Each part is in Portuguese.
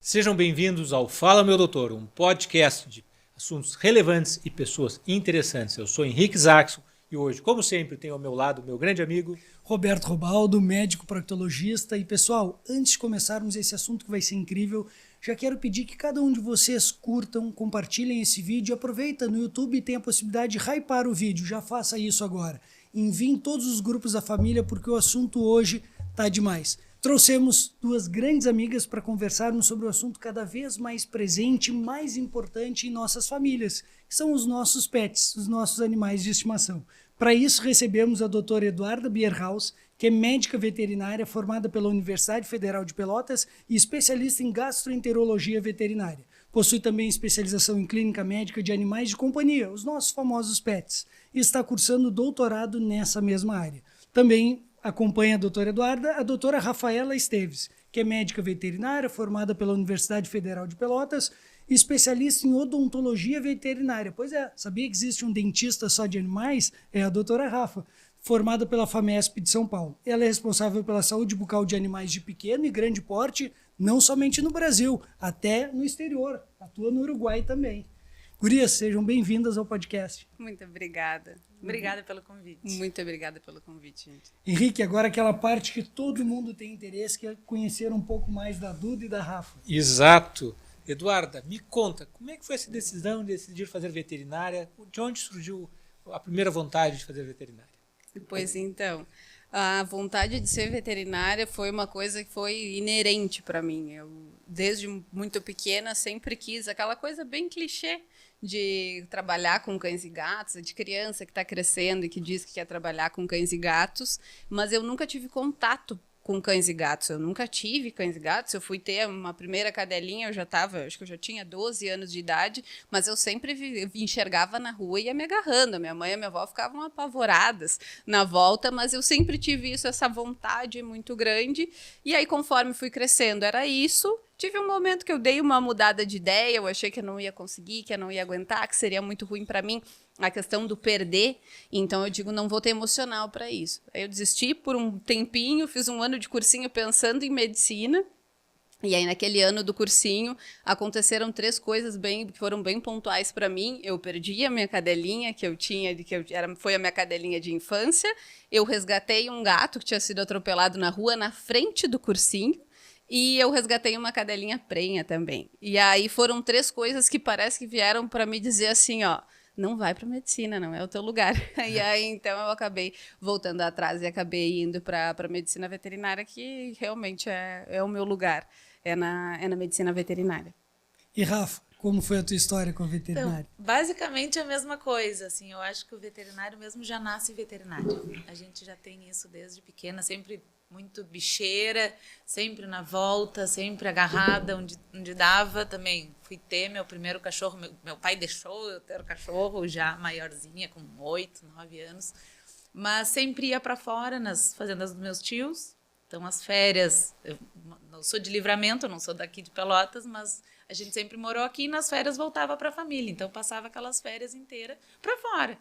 Sejam bem-vindos ao Fala Meu Doutor, um podcast de assuntos relevantes e pessoas interessantes. Eu sou Henrique Zaxon e hoje, como sempre, tenho ao meu lado o meu grande amigo Roberto Robaldo, médico proctologista. E pessoal, antes de começarmos esse assunto que vai ser incrível, já quero pedir que cada um de vocês curtam, compartilhem esse vídeo, aproveita no YouTube e tem a possibilidade de hypar o vídeo, já faça isso agora. Enviem todos os grupos da família porque o assunto hoje tá demais. Trouxemos duas grandes amigas para conversarmos sobre o assunto cada vez mais presente, mais importante em nossas famílias, que são os nossos pets, os nossos animais de estimação. Para isso, recebemos a doutora Eduarda Bierhaus, que é médica veterinária formada pela Universidade Federal de Pelotas e especialista em gastroenterologia veterinária. Possui também especialização em clínica médica de animais de companhia, os nossos famosos pets, e está cursando doutorado nessa mesma área. Também acompanha a doutora Eduarda, a doutora Rafaela Esteves, que é médica veterinária, formada pela Universidade Federal de Pelotas, especialista em odontologia veterinária. Pois é, sabia que existe um dentista só de animais? É a doutora Rafa, formada pela FAMESP de São Paulo. Ela é responsável pela saúde bucal de animais de pequeno e grande porte, não somente no Brasil, até no exterior. Atua no Uruguai também. Gurias, sejam bem-vindas ao podcast. Muito obrigada. Obrigada pelo convite. Muito obrigada pelo convite, gente. Henrique, agora aquela parte que todo mundo tem interesse, que é conhecer um pouco mais da Duda e da Rafa. Exato. Eduarda, me conta, como é que foi essa decisão de decidir fazer veterinária? De onde surgiu a primeira vontade de fazer veterinária? Pois então, a vontade de ser veterinária foi uma coisa que foi inerente para mim. Eu, desde muito pequena, sempre quis aquela coisa bem clichê de trabalhar com cães e gatos, de criança que está crescendo e que diz que quer trabalhar com cães e gatos, mas eu nunca tive contato com cães e gatos. Eu nunca tive cães e gatos. Eu fui ter uma primeira cadelinha, acho que eu já tinha 12 anos de idade, mas eu sempre enxergava na rua e ia me agarrando. A minha mãe e a minha avó ficavam apavoradas na volta, mas eu sempre tive essa vontade muito grande. E aí, conforme fui crescendo, era isso. Tive um momento que eu dei uma mudada de ideia, eu achei que eu não ia conseguir, que eu não ia aguentar, que seria muito ruim para mim a questão do perder, então eu digo, não vou ter emocional para isso. Aí eu desisti por um tempinho, fiz um ano de cursinho pensando em medicina, e aí naquele ano do cursinho aconteceram 3 coisas que foram bem pontuais para mim. Eu perdi a minha cadelinha que eu tinha, foi a minha cadelinha de infância, eu resgatei um gato que tinha sido atropelado na rua na frente do cursinho, e eu resgatei uma cadelinha prenha também. E aí foram 3 coisas que parece que vieram para me dizer assim, ó, não vai para medicina, não é o teu lugar. E aí, então, eu acabei voltando atrás e acabei indo para medicina veterinária, que realmente é o meu lugar, é na medicina veterinária. E Rafa, como foi a tua história com a veterinária? Então, basicamente a mesma coisa, assim, eu acho que o veterinário mesmo já nasce veterinário. A gente já tem isso desde pequena, sempre muito bicheira, sempre na volta, sempre agarrada, onde dava também. Fui ter meu primeiro cachorro, meu pai deixou eu ter o cachorro já maiorzinha, com 8, 9 anos, mas sempre ia para fora nas fazendas dos meus tios. Então as férias, eu não sou de Livramento, eu não sou daqui de Pelotas, mas a gente sempre morou aqui e nas férias voltava para a família, então passava aquelas férias inteiras para fora.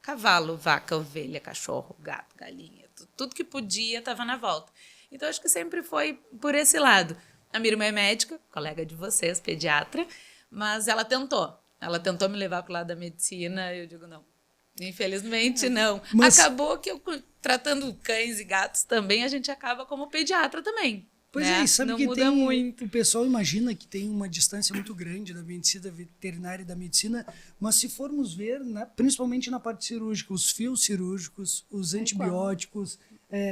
Cavalo, vaca, ovelha, cachorro, gato, galinha, tudo que podia estava na volta. Então, acho que sempre foi por esse lado. A minha irmã é médica, colega de vocês, pediatra, mas ela tentou me levar para o lado da medicina, eu digo não. Infelizmente, não. Mas acabou que eu, tratando cães e gatos também, a gente acaba como pediatra também. Pois né? é, sabe não que muda muito. O pessoal imagina que tem uma distância muito grande da medicina veterinária e da medicina, mas se formos ver, principalmente na parte cirúrgica, os fios cirúrgicos, os antibióticos,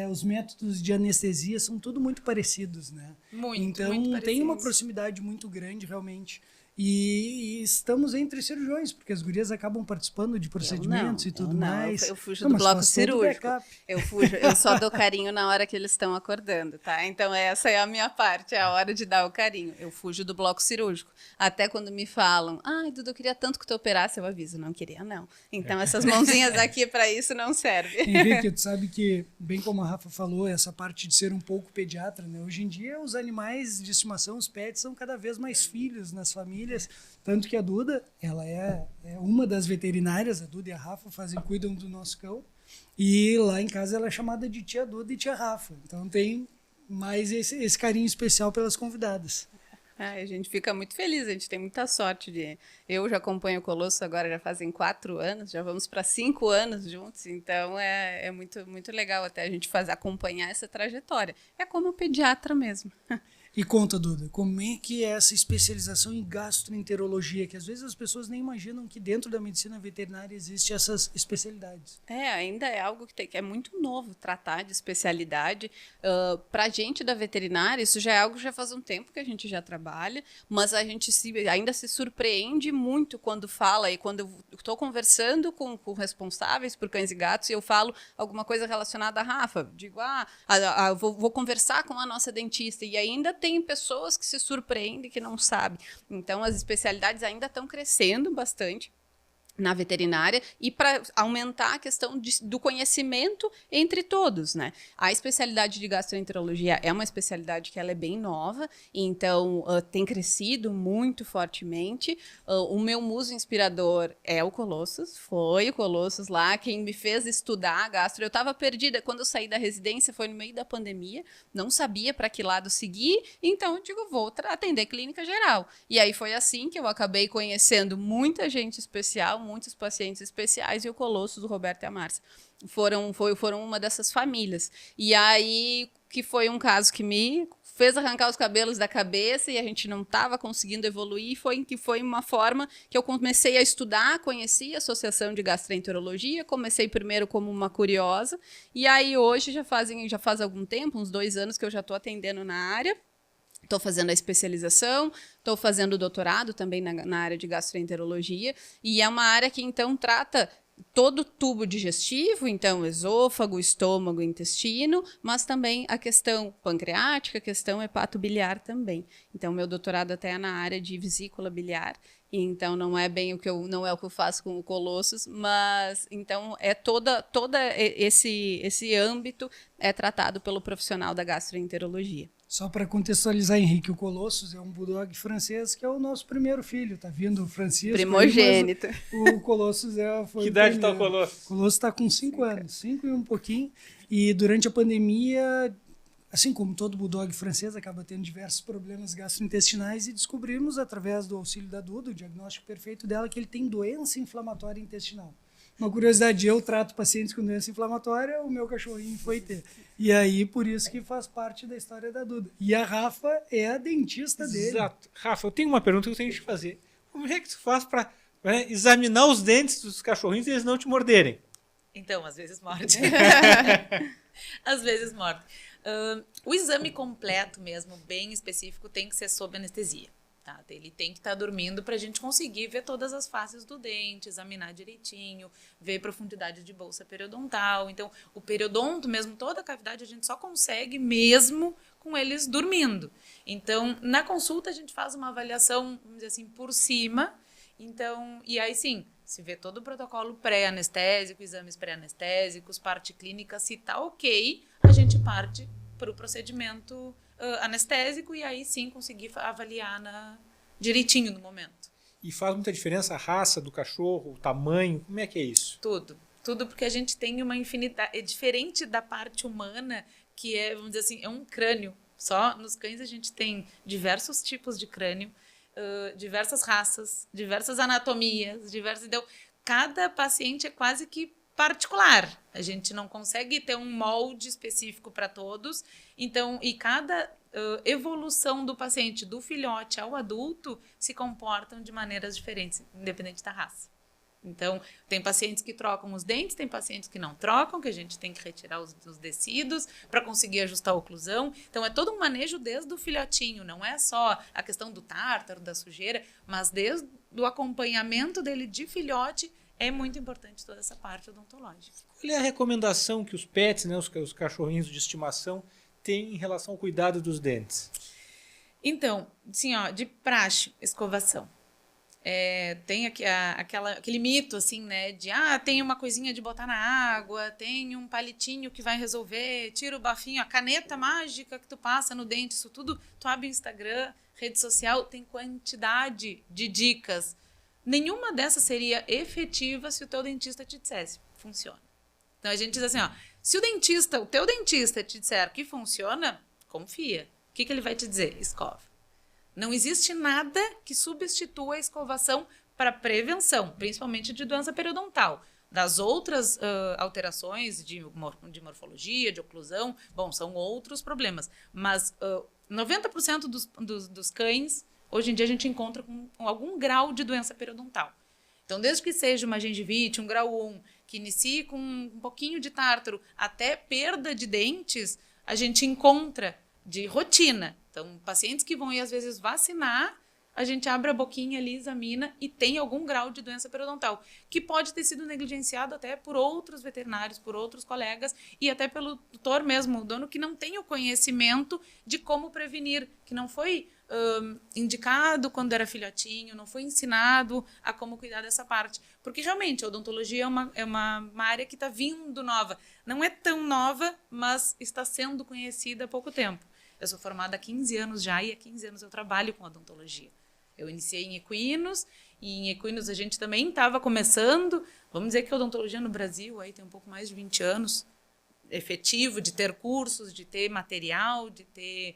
os métodos de anestesia são tudo muito parecidos, né? Então muito tem uma proximidade muito grande realmente. E estamos entre cirurgiões, porque as gurias acabam participando de procedimentos e tudo mais. Eu fujo do bloco cirúrgico. Eu só dou carinho na hora que eles estão acordando, tá? Então essa é a minha parte, é a hora de dar o carinho. Eu fujo do bloco cirúrgico. Até quando me falam, ai, Duda, eu queria tanto que tu operasse, eu aviso, não queria, não. Então essas mãozinhas aqui para isso não servem. Henrique, tu sabe que, bem como a Rafa falou, essa parte de ser um pouco pediatra, né? Hoje em dia os animais de estimação, os pets, são cada vez mais filhos nas famílias. Tanto que a Duda, ela é uma das veterinárias, a Duda e a Rafa cuidam do nosso cão, e lá em casa ela é chamada de tia Duda e tia Rafa. Então tem mais esse carinho especial pelas convidadas. A gente fica muito feliz, a gente tem muita sorte de... Eu já acompanho o Colosso agora, já fazem 4 anos, já vamos para 5 anos juntos, então é muito, muito legal até a gente acompanhar essa trajetória. É como pediatra mesmo. E conta, Duda, como é que é essa especialização em gastroenterologia, que às vezes as pessoas nem imaginam que dentro da medicina veterinária existem essas especialidades? Ainda é algo que é muito novo tratar de especialidade. Para a gente da veterinária, isso já é algo que já faz um tempo que a gente já trabalha, mas a gente ainda se surpreende muito quando fala, e quando eu estou conversando com responsáveis por cães e gatos e eu falo alguma coisa relacionada à Rafa, digo, vou conversar com a nossa dentista, e ainda tem pessoas que se surpreendem, que não sabem. Então, as especialidades ainda estão crescendo bastante na veterinária e para aumentar a questão do conhecimento entre todos, né? A especialidade de gastroenterologia é uma especialidade que ela é bem nova, então tem crescido muito fortemente. O meu muso inspirador é o Colossus, foi o Colossus lá quem me fez estudar a gastro. Eu estava perdida quando eu saí da residência, foi no meio da pandemia, não sabia para que lado seguir, então eu digo, vou atender clínica geral. E aí foi assim que eu acabei conhecendo muita gente especial, muitos pacientes especiais, e o Colossus, do Roberto e a Márcia, foram uma dessas famílias. E aí, que foi um caso que me fez arrancar os cabelos da cabeça e a gente não estava conseguindo evoluir, foi uma forma que eu comecei a estudar, conheci a Associação de Gastroenterologia, comecei primeiro como uma curiosa, e aí hoje já faz algum tempo, uns 2 anos que eu já estou atendendo na área. Estou fazendo a especialização, estou fazendo o doutorado também na área de gastroenterologia, e é uma área que, então, trata todo o tubo digestivo, então, esôfago, estômago, intestino, mas também a questão pancreática, a questão hepatobiliar também. Então, meu doutorado até é na área de vesícula biliar, então não é bem não é o que eu faço com o Colossus, mas então é toda esse âmbito é tratado pelo profissional da gastroenterologia. Só para contextualizar, Henrique, o Colossus é um bulldog francês que é o nosso primeiro filho. Tá vindo o Francisco. Primogênito. O Colossus foi que idade está o Colossus? O Colossus está com 5 anos, 5 e um pouquinho. E durante a pandemia, assim como todo bulldog francês, acaba tendo diversos problemas gastrointestinais, e descobrimos, através do auxílio da Duda, o diagnóstico perfeito dela, que ele tem doença inflamatória intestinal. Uma curiosidade, eu trato pacientes com doença inflamatória, o meu cachorrinho foi ter. E aí, por isso que faz parte da história da Duda. E a Rafa é a dentista dele. Exato. Rafa, eu tenho uma pergunta que eu tenho que te fazer. Como é que tu faz para examinar os dentes dos cachorrinhos e eles não te morderem? Então, às vezes morde. Às vezes morde. O exame completo mesmo, bem específico, tem que ser sob anestesia. Tá? Ele tem que estar dormindo para a gente conseguir ver todas as faces do dente, examinar direitinho, ver profundidade de bolsa periodontal. Então, o periodonto mesmo, toda a cavidade, a gente só consegue mesmo com eles dormindo. Então, na consulta, a gente faz uma avaliação, vamos dizer assim, por cima. Então, e aí sim, se vê todo o protocolo pré-anestésico, exames pré-anestésicos, parte clínica, se tá ok, a gente parte para o procedimento anestésico e aí sim conseguir avaliar direitinho no momento. E faz muita diferença a raça do cachorro, o tamanho, como é que é isso? Tudo porque a gente tem uma infinidade, é diferente da parte humana, que é, vamos dizer assim, é um crânio. Só nos cães a gente tem diversos tipos de crânio, diversas raças, diversas anatomias, então cada paciente é quase que particular. A gente não consegue ter um molde específico para todos. Então, e cada evolução do paciente, do filhote ao adulto, se comportam de maneiras diferentes, independente da raça. Então, tem pacientes que trocam os dentes, tem pacientes que não trocam, que a gente tem que retirar os tecidos para conseguir ajustar a oclusão. Então, é todo um manejo desde o filhotinho, não é só a questão do tártaro, da sujeira, mas desde o acompanhamento dele de filhote. É muito importante toda essa parte odontológica. Qual é a recomendação que os pets, né, os cachorrinhos de estimação, têm em relação ao cuidado dos dentes? Então, assim, de praxe, escovação. Tem aquele mito, assim, né, de tem uma coisinha de botar na água, tem um palitinho que vai resolver, tira o bafinho, a caneta mágica que tu passa no dente, isso tudo, tu abre o Instagram, rede social, tem quantidade de dicas. Nenhuma dessas seria efetiva se o teu dentista te dissesse, funciona. Então, a gente diz assim, se o teu dentista te disser que funciona, confia. O que ele vai te dizer? Escova. Não existe nada que substitua a escovação para prevenção, principalmente de doença periodontal. Das outras alterações de morfologia, de oclusão, bom, são outros problemas. Mas 90% dos cães, hoje em dia, a gente encontra com algum grau de doença periodontal. Então, desde que seja uma gengivite, um grau 1, que inicie com um pouquinho de tártaro, até perda de dentes, a gente encontra de rotina. Então, pacientes que vão, às vezes, vacinar, a gente abre a boquinha ali, examina e tem algum grau de doença periodontal, que pode ter sido negligenciado até por outros veterinários, por outros colegas e até pelo tutor mesmo, o dono que não tem o conhecimento de como prevenir, que não foi indicado quando era filhotinho, não foi ensinado a como cuidar dessa parte. Porque realmente a odontologia é uma área que está vindo nova. Não é tão nova, mas está sendo conhecida há pouco tempo. Eu sou formada há 15 anos já e há 15 anos eu trabalho com odontologia. Eu iniciei em equinos, e em equinos a gente também estava começando. Vamos dizer que a odontologia no Brasil aí tem um pouco mais de 20 anos, efetivo, de ter cursos, de ter material, de ter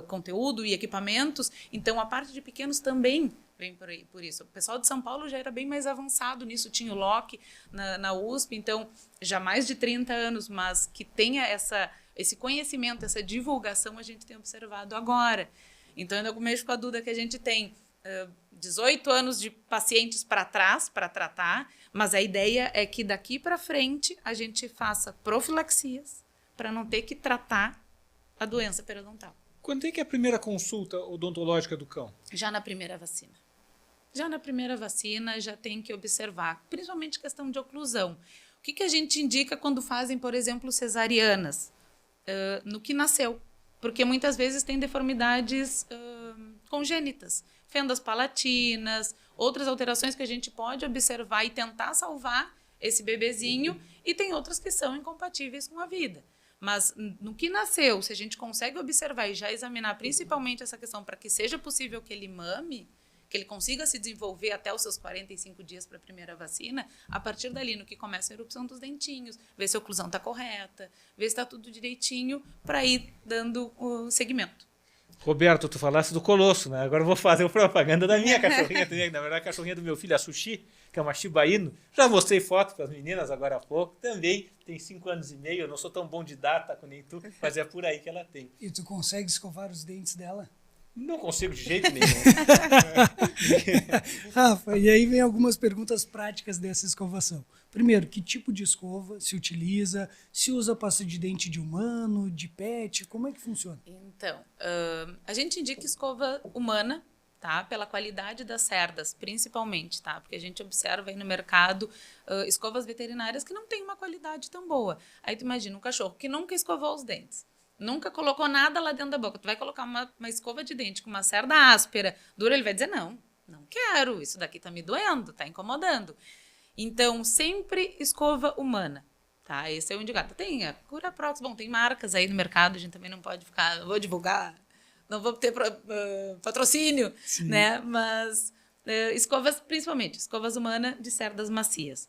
conteúdo e equipamentos. Então, a parte de pequenos também vem por isso. O pessoal de São Paulo já era bem mais avançado nisso, tinha o LOC na USP, então, já mais de 30 anos, mas que tenha esse conhecimento, essa divulgação, a gente tem observado agora. Então, eu mexo com a Duda que a gente tem 18 anos de pacientes para trás, para tratar, mas a ideia é que daqui para frente a gente faça profilaxias para não ter que tratar a doença periodontal. Quando é que é a primeira consulta odontológica do cão? Já na primeira vacina. Já na primeira vacina já tem que observar, principalmente questão de oclusão. O que a gente indica quando fazem, por exemplo, cesarianas? No que nasceu. Porque muitas vezes tem deformidades congênitas, fendas palatinas, outras alterações que a gente pode observar e tentar salvar esse bebezinho, e tem outras que são incompatíveis com a vida. Mas no que nasceu, se a gente consegue observar e já examinar principalmente essa questão para que seja possível que ele mame, que ele consiga se desenvolver até os seus 45 dias para a primeira vacina, a partir dali, no que começa a erupção dos dentinhos, ver se a oclusão está correta, ver se está tudo direitinho, para ir dando o segmento. Roberto, tu falasse do Colosso, né? Agora eu vou fazer propaganda da minha cachorrinha também. Na verdade, a cachorrinha do meu filho, a Sushi, que é uma Shiba Inu. Já mostrei foto para as meninas agora há pouco. Também tem 5 anos e meio. Eu não sou tão bom de data com nem tu, mas é por aí que ela tem. E tu consegue escovar os dentes dela? Não consigo de jeito nenhum. Rafa, e aí vem algumas perguntas práticas dessa escovação. Primeiro, que tipo de escova se utiliza? Se usa pasta de dente de humano, de pet? Como é que funciona? Então, a gente indica escova humana, tá? Pela qualidade das cerdas, principalmente, tá? Porque a gente observa aí no mercado escovas veterinárias que não têm uma qualidade tão boa. Aí tu imagina um cachorro que nunca escovou os dentes, nunca colocou nada lá dentro da boca. Tu vai colocar uma escova de dente com uma cerda áspera, dura, ele vai dizer, não quero, isso daqui tá me doendo, tá incomodando. Então, sempre escova humana, tá? Esse é o indicado. Tem a Curaprox, bom, tem marcas aí no mercado, a gente também não pode ficar, não vou divulgar, não vou ter patrocínio, sim, né? Mas escovas, principalmente, escovas humanas de cerdas macias.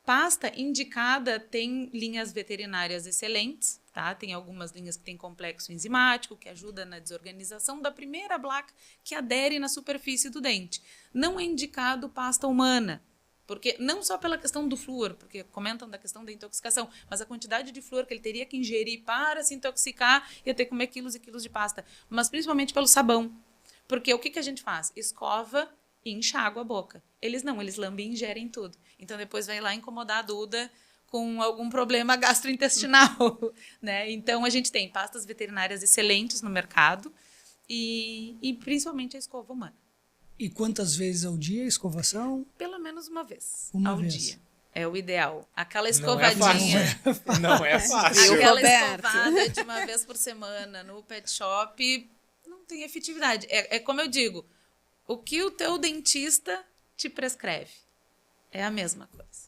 Pasta indicada tem linhas veterinárias excelentes, tá? Tem algumas linhas que tem complexo enzimático, que ajuda na desorganização da primeira placa que adere na superfície do dente. Não é indicado pasta humana, porque não só pela questão do flúor, porque comentam da questão da intoxicação, mas a quantidade de flúor que ele teria que ingerir para se intoxicar, ia ter que comer quilos e quilos de pasta, mas principalmente pelo sabão. Porque o que a gente faz? Escova e enxágua a boca. Eles lambem e ingerem tudo. Então, depois vai lá incomodar a Duda com algum problema gastrointestinal, né? Então, a gente tem pastas veterinárias excelentes no mercado e principalmente a escova humana. E quantas vezes ao dia a escovação? Pelo menos uma vez ao dia. É o ideal. Aquela escovadinha. Não é fácil. Aquela escovada de uma vez por semana no pet shop não tem efetividade. É como eu digo, o que o teu dentista te prescreve é a mesma coisa.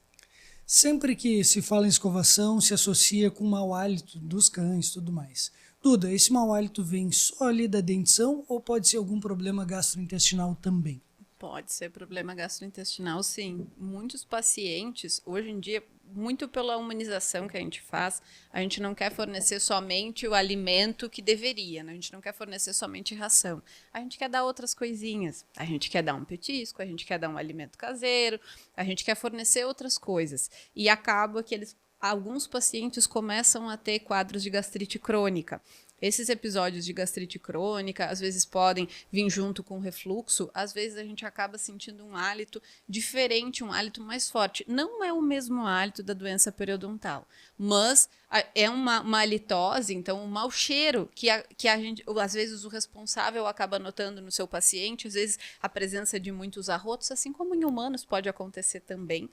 Sempre que se fala em escovação, se associa com o mau hálito dos cães e tudo mais. Duda, esse mau hálito vem só ali da dentição ou pode ser algum problema gastrointestinal também? Pode ser problema gastrointestinal, sim. Muitos pacientes, hoje em dia, muito pela humanização que a gente faz, a gente não quer fornecer somente o alimento que deveria, né? A gente não quer fornecer somente ração. A gente quer dar outras coisinhas. A gente quer dar um petisco, a gente quer dar um alimento caseiro, a gente quer fornecer outras coisas. E acaba que alguns pacientes começam a ter quadros de gastrite crônica. Esses episódios de gastrite crônica, às vezes podem vir junto com refluxo, às vezes a gente acaba sentindo um hálito diferente, um hálito mais forte. Não é o mesmo hálito da doença periodontal, mas é uma halitose, então um mau cheiro que a gente, às vezes o responsável acaba notando no seu paciente, às vezes a presença de muitos arrotos, assim como em humanos pode acontecer também.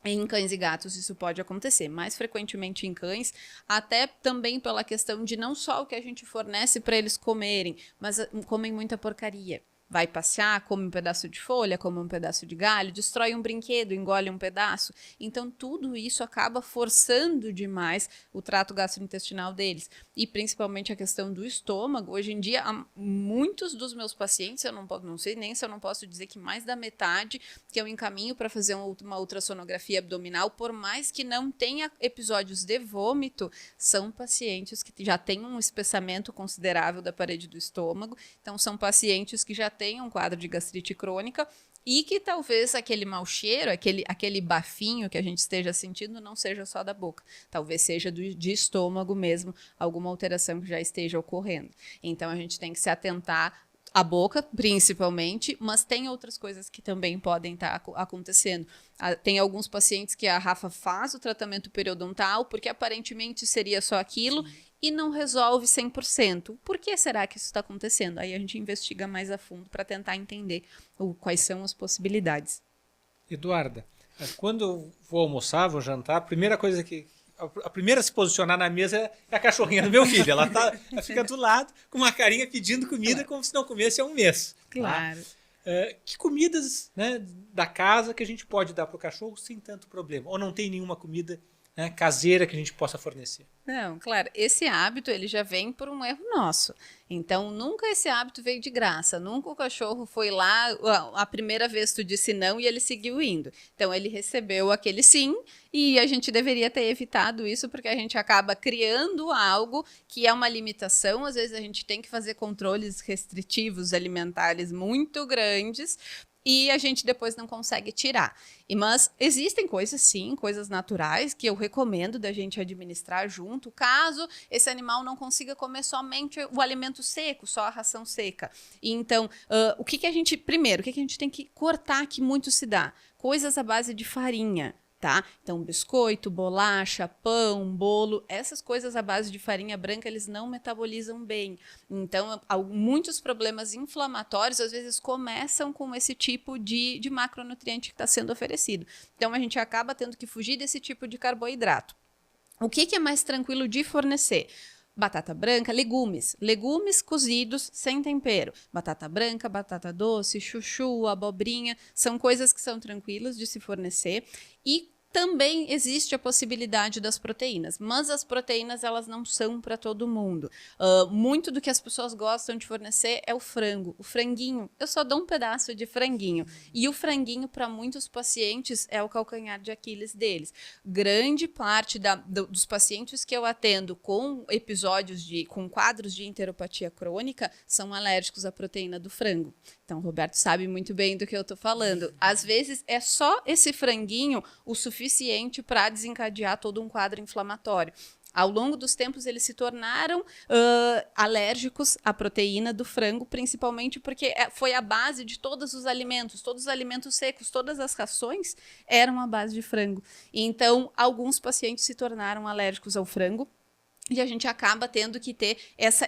Em cães e gatos isso pode acontecer, mais frequentemente em cães, até também pela questão de não só o que a gente fornece para eles comerem, mas comem muita porcaria. Vai passear, come um pedaço de folha, come um pedaço de galho, destrói um brinquedo, engole um pedaço. Então, tudo isso acaba forçando demais o trato gastrointestinal deles. E, principalmente, a questão do estômago. Hoje em dia, muitos dos meus pacientes, eu não sei nem se eu não posso dizer que mais da metade que eu encaminho para fazer uma ultrassonografia abdominal, por mais que não tenha episódios de vômito, são pacientes que já têm um espessamento considerável da parede do estômago. Então, são pacientes que já tem um quadro de gastrite crônica e que talvez aquele mau cheiro, aquele bafinho que a gente esteja sentindo não seja só da boca, talvez seja de estômago mesmo, alguma alteração que já esteja ocorrendo. Então a gente tem que se atentar à boca, principalmente, mas tem outras coisas que também podem estar acontecendo. Tem alguns pacientes que a Rafa faz o tratamento periodontal porque aparentemente seria só aquilo, e não resolve 100%. Por que será que isso está acontecendo? Aí a gente investiga mais a fundo para tentar entender quais são as possibilidades. Eduarda, quando eu vou almoçar, vou jantar, a primeira a se posicionar na mesa é a cachorrinha do meu filho. Ela fica do lado com uma carinha pedindo comida, como se não comesse há um mês. Claro. Tá? Que comidas, né, da casa que a gente pode dar para o cachorro sem tanto problema? Ou não tem nenhuma comida, né, caseira que a gente possa fornecer? Não, claro, esse hábito ele já vem por um erro nosso. Então, nunca esse hábito veio de graça. Nunca o cachorro foi lá, a primeira vez tu disse não e ele seguiu indo. Então, ele recebeu aquele sim e a gente deveria ter evitado isso porque a gente acaba criando algo que é uma limitação. Às vezes, a gente tem que fazer controles restritivos alimentares muito grandes e a gente depois não consegue tirar. Mas existem coisas, sim, coisas naturais que eu recomendo da gente administrar junto, caso esse animal não consiga comer somente o alimento seco, só a ração seca. E então, o que a gente tem que cortar, que muito se dá? Coisas à base de farinha. Tá? Então, biscoito, bolacha, pão, bolo, essas coisas à base de farinha branca, eles não metabolizam bem. Então, muitos problemas inflamatórios, às vezes, começam com esse tipo de macronutriente que está sendo oferecido. Então, a gente acaba tendo que fugir desse tipo de carboidrato. O que é mais tranquilo de fornecer? Batata branca, legumes cozidos sem tempero. Batata branca, batata doce, chuchu, abobrinha, são coisas que são tranquilas de se fornecer. E também existe a possibilidade das proteínas, mas as proteínas elas não são para todo mundo. Muito do que as pessoas gostam de fornecer é o frango, o franguinho. Eu só dou um pedaço de franguinho. E o franguinho, para muitos pacientes, é o calcanhar de Aquiles deles. Grande parte dos pacientes que eu atendo com com quadros de enteropatia crônica são alérgicos à proteína do frango. Então, o Roberto sabe muito bem do que eu estou falando. Às vezes, é só esse franguinho o suficiente para desencadear todo um quadro inflamatório. Ao longo dos tempos, eles se tornaram alérgicos à proteína do frango, principalmente porque foi a base de todos os alimentos secos, todas as rações eram à base de frango. Então, alguns pacientes se tornaram alérgicos ao frango, e a gente acaba tendo que ter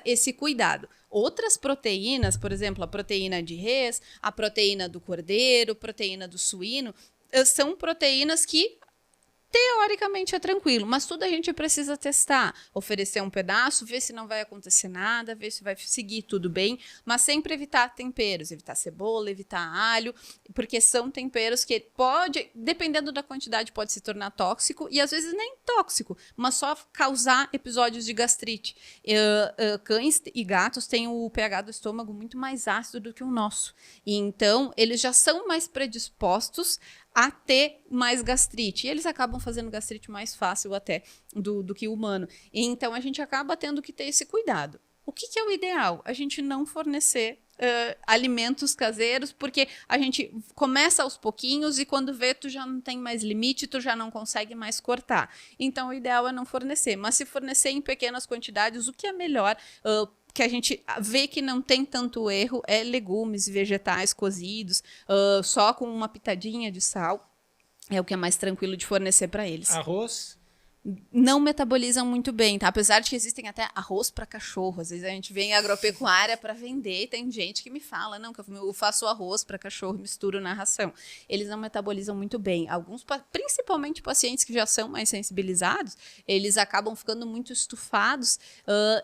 esse cuidado. Outras proteínas, por exemplo, a proteína de res, a proteína do cordeiro, proteína do suíno, são proteínas que teoricamente é tranquilo, mas tudo a gente precisa testar. Oferecer um pedaço, ver se não vai acontecer nada, ver se vai seguir tudo bem, mas sempre evitar temperos, evitar cebola, evitar alho, porque são temperos que pode, dependendo da quantidade, pode se tornar tóxico e às vezes nem tóxico, mas só causar episódios de gastrite. Cães e gatos têm o pH do estômago muito mais ácido do que o nosso. E então, eles já são mais predispostos a ter mais gastrite. E eles acabam fazendo gastrite mais fácil até do que o humano. E então, a gente acaba tendo que ter esse cuidado. O que é o ideal? A gente não fornecer alimentos caseiros, porque a gente começa aos pouquinhos e quando vê, tu já não tem mais limite, tu já não consegue mais cortar. Então, o ideal é não fornecer. Mas se fornecer em pequenas quantidades, o que é melhor... que a gente vê que não tem tanto erro é legumes e vegetais cozidos, só com uma pitadinha de sal, é o que é mais tranquilo de fornecer para eles. Arroz? Não metabolizam muito bem, tá? Apesar de que existem até arroz para cachorro. Às vezes a gente vem em agropecuária para vender e tem gente que me fala, não, que eu faço arroz para cachorro e misturo na ração. Eles não metabolizam muito bem. Alguns, principalmente pacientes que já são mais sensibilizados, eles acabam ficando muito estufados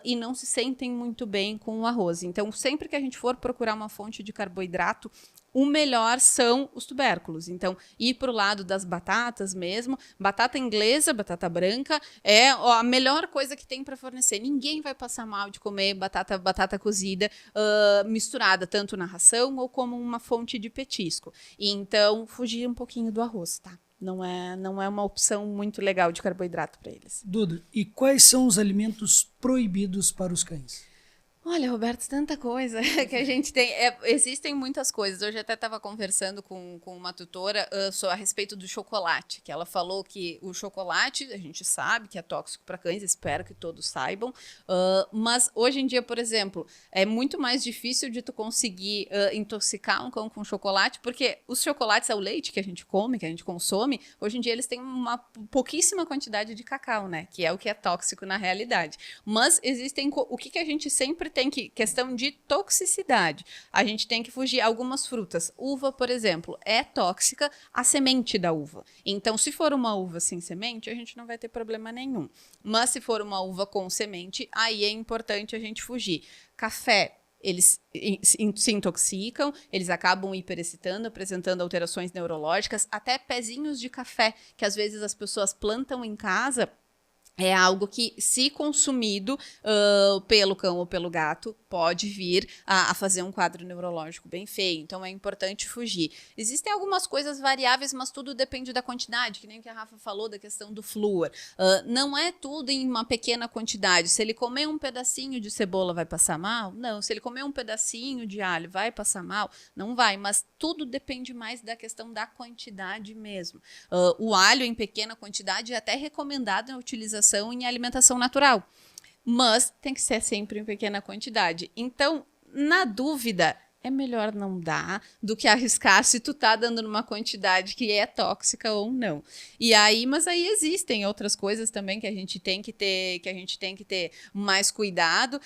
e não se sentem muito bem com o arroz. Então, sempre que a gente for procurar uma fonte de carboidrato, o melhor são os tubérculos. Então, ir para o lado das batatas mesmo. Batata inglesa, batata branca, é a melhor coisa que tem para fornecer. Ninguém vai passar mal de comer batata cozida misturada, tanto na ração ou como uma fonte de petisco. E, então, fugir um pouquinho do arroz, tá? Não é uma opção muito legal de carboidrato para eles. Duda, e quais são os alimentos proibidos para os cães? Olha, Roberto, tanta coisa que a gente tem. Existem muitas coisas. Hoje até estava conversando com uma tutora a respeito do chocolate, que ela falou que o chocolate, a gente sabe que é tóxico para cães, espero que todos saibam, mas hoje em dia, por exemplo, é muito mais difícil de tu conseguir intoxicar um cão com chocolate, porque os chocolates, o leite que a gente come, que a gente consome, hoje em dia eles têm uma pouquíssima quantidade de cacau, né? Que é o que é tóxico na realidade. Mas existem... O que a gente sempre tem que... Questão de toxicidade. A gente tem que fugir. Algumas frutas. Uva, por exemplo, é tóxica a semente da uva. Então, se for uma uva sem semente, a gente não vai ter problema nenhum. Mas se for uma uva com semente, aí é importante a gente fugir. Café. Eles se intoxicam, eles acabam hiperexcitando, apresentando alterações neurológicas, até pezinhos de café, que às vezes as pessoas plantam em casa. É algo que, se consumido pelo cão ou pelo gato, pode vir a fazer um quadro neurológico bem feio. Então, é importante fugir. Existem algumas coisas variáveis, mas tudo depende da quantidade, que nem o que a Rafa falou da questão do flúor. Não é tudo em uma pequena quantidade. Se ele comer um pedacinho de cebola, vai passar mal? Não. Se ele comer um pedacinho de alho, vai passar mal? Não vai. Mas tudo depende mais da questão da quantidade mesmo. O alho em pequena quantidade é até recomendado a utilização em alimentação natural, mas tem que ser sempre em pequena quantidade. Então, na dúvida, é melhor não dar do que arriscar se tu tá dando numa quantidade que é tóxica ou não. Mas aí existem outras coisas também que a gente tem que ter mais cuidado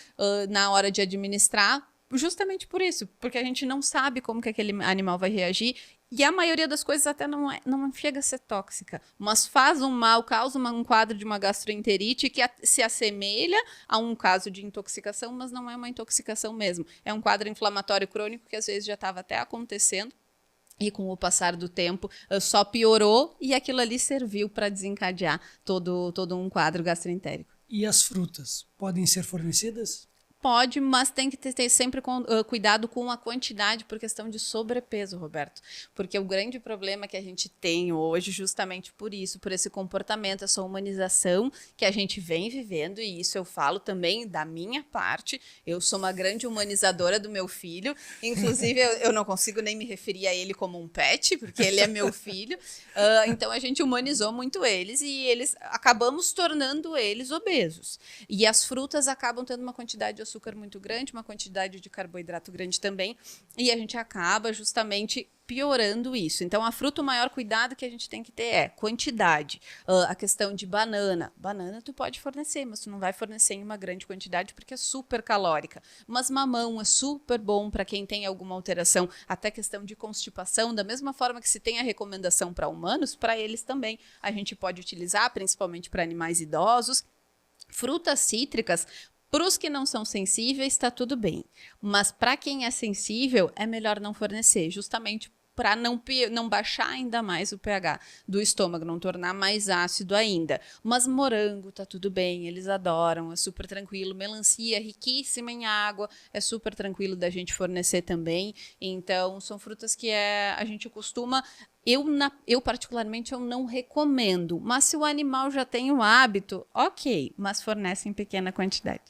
na hora de administrar, justamente por isso, porque a gente não sabe como que aquele animal vai reagir. E a maioria das coisas até não chega a ser tóxica, mas faz um mal, causa um quadro de uma gastroenterite que se assemelha a um caso de intoxicação, mas não é uma intoxicação mesmo. É um quadro inflamatório crônico que às vezes já estava até acontecendo e com o passar do tempo só piorou e aquilo ali serviu para desencadear todo um quadro gastroentérico. E as frutas podem ser fornecidas? Pode, mas tem que ter sempre cuidado com a quantidade por questão de sobrepeso, Roberto. Porque o grande problema que a gente tem hoje, justamente por isso, por esse comportamento, essa humanização que a gente vem vivendo, e isso eu falo também da minha parte, eu sou uma grande humanizadora do meu filho, inclusive eu não consigo nem me referir a ele como um pet, porque ele é meu filho, então a gente humanizou muito eles e acabamos tornando eles obesos. E as frutas acabam tendo uma quantidade açúcar muito grande, uma quantidade de carboidrato grande também, e a gente acaba justamente piorando isso. Então, a fruta, o maior cuidado que a gente tem que ter é quantidade. A questão de banana. Banana tu pode fornecer, mas tu não vai fornecer em uma grande quantidade porque é super calórica. Mas mamão é super bom para quem tem alguma alteração, até questão de constipação, da mesma forma que se tem a recomendação para humanos, para eles também a gente pode utilizar, principalmente para animais idosos. Frutas cítricas, para os que não são sensíveis, está tudo bem. Mas para quem é sensível, é melhor não fornecer, justamente para não baixar ainda mais o pH do estômago, não tornar mais ácido ainda. Mas morango tá tudo bem, eles adoram, é super tranquilo. Melancia, riquíssima em água, é super tranquilo da gente fornecer também. Então, são frutas que a gente costuma... Eu, particularmente, eu não recomendo. Mas se o animal já tem o hábito, ok, mas fornece em pequena quantidade.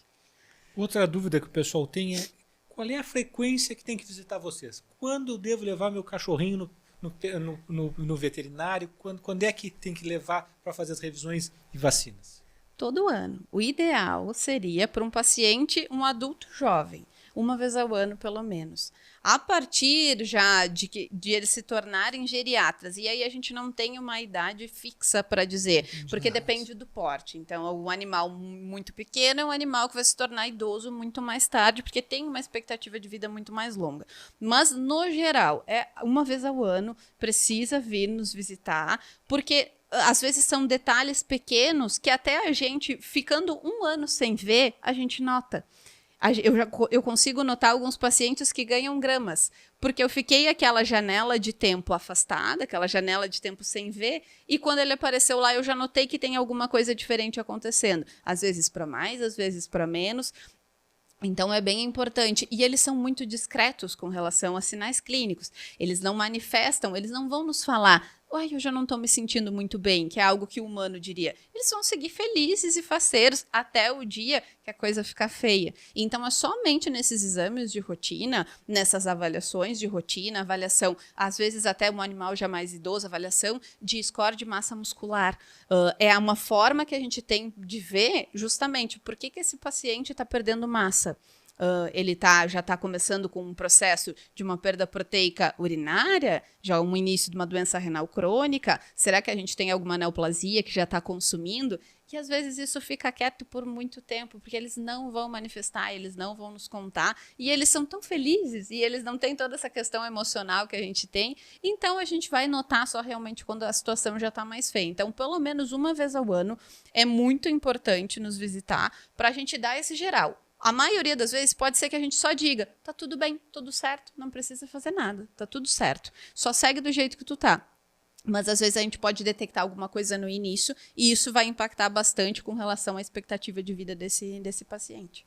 Outra dúvida que o pessoal tem é qual é a frequência que tem que visitar vocês? Quando eu devo levar meu cachorrinho no veterinário? Quando é que tem que levar para fazer as revisões e vacinas? Todo ano. O ideal seria para um paciente, um adulto jovem, uma vez ao ano, pelo menos. A partir já de eles se tornarem geriatras, e aí a gente não tem uma idade fixa para dizer, porque depende do porte. Então, o animal muito pequeno é um animal que vai se tornar idoso muito mais tarde, porque tem uma expectativa de vida muito mais longa. Mas, no geral, uma vez ao ano, precisa vir nos visitar, porque às vezes são detalhes pequenos que até a gente, ficando um ano sem ver, a gente nota. Eu consigo notar alguns pacientes que ganham gramas, porque eu fiquei aquela janela de tempo afastada, aquela janela de tempo sem ver, e quando ele apareceu lá eu já notei que tem alguma coisa diferente acontecendo. Às vezes para mais, às vezes para menos. Então, é bem importante. E eles são muito discretos com relação a sinais clínicos. Eles não manifestam, eles não vão nos falar, eu já não estou me sentindo muito bem, que é algo que o humano diria. Eles vão seguir felizes e faceiros até o dia que a coisa ficar feia. Então, é somente nesses exames de rotina, nessas avaliações de rotina, avaliação, às vezes até um animal já mais idoso, avaliação de score de massa muscular. É uma forma que a gente tem de ver justamente por que esse paciente está perdendo massa. Ele já está começando com um processo de uma perda proteica urinária, já um início de uma doença renal crônica. Será que a gente tem alguma neoplasia que já está consumindo? E às vezes isso fica quieto por muito tempo, porque eles não vão manifestar, eles não vão nos contar, e eles são tão felizes, e eles não têm toda essa questão emocional que a gente tem, então a gente vai notar só realmente quando a situação já está mais feia. Então, pelo menos uma vez ao ano, é muito importante nos visitar para a gente dar esse geral. A maioria das vezes pode ser que a gente só diga, tá tudo bem, tudo certo, não precisa fazer nada, tá tudo certo. Só segue do jeito que tu tá. Mas às vezes a gente pode detectar alguma coisa no início e isso vai impactar bastante com relação à expectativa de vida desse paciente.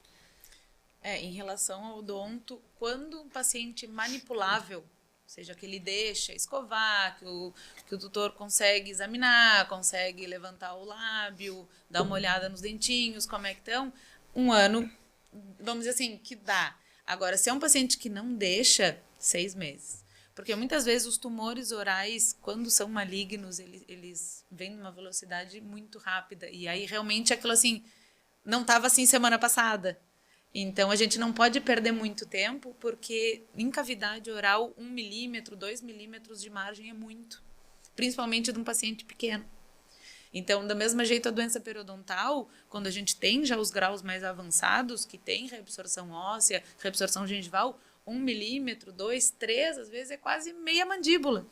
Em relação ao odonto, quando um paciente manipulável, ou seja, que ele deixa escovar, que o tutor consegue examinar, consegue levantar o lábio, dar uma olhada nos dentinhos, como é que estão, um ano, vamos dizer assim, que dá. Agora, se é um paciente que não deixa, 6 meses. Porque muitas vezes os tumores orais, quando são malignos, eles vêm numa velocidade muito rápida. E aí, realmente, aquilo assim, não estava assim semana passada. Então, a gente não pode perder muito tempo, porque em cavidade oral, 1 milímetro, 2 milímetros de margem é muito. Principalmente de um paciente pequeno. Então, do mesmo jeito, a doença periodontal, quando a gente tem já os graus mais avançados, que tem reabsorção óssea, reabsorção gengival, 1 milímetro, 2, 3, às vezes é quase meia mandíbula.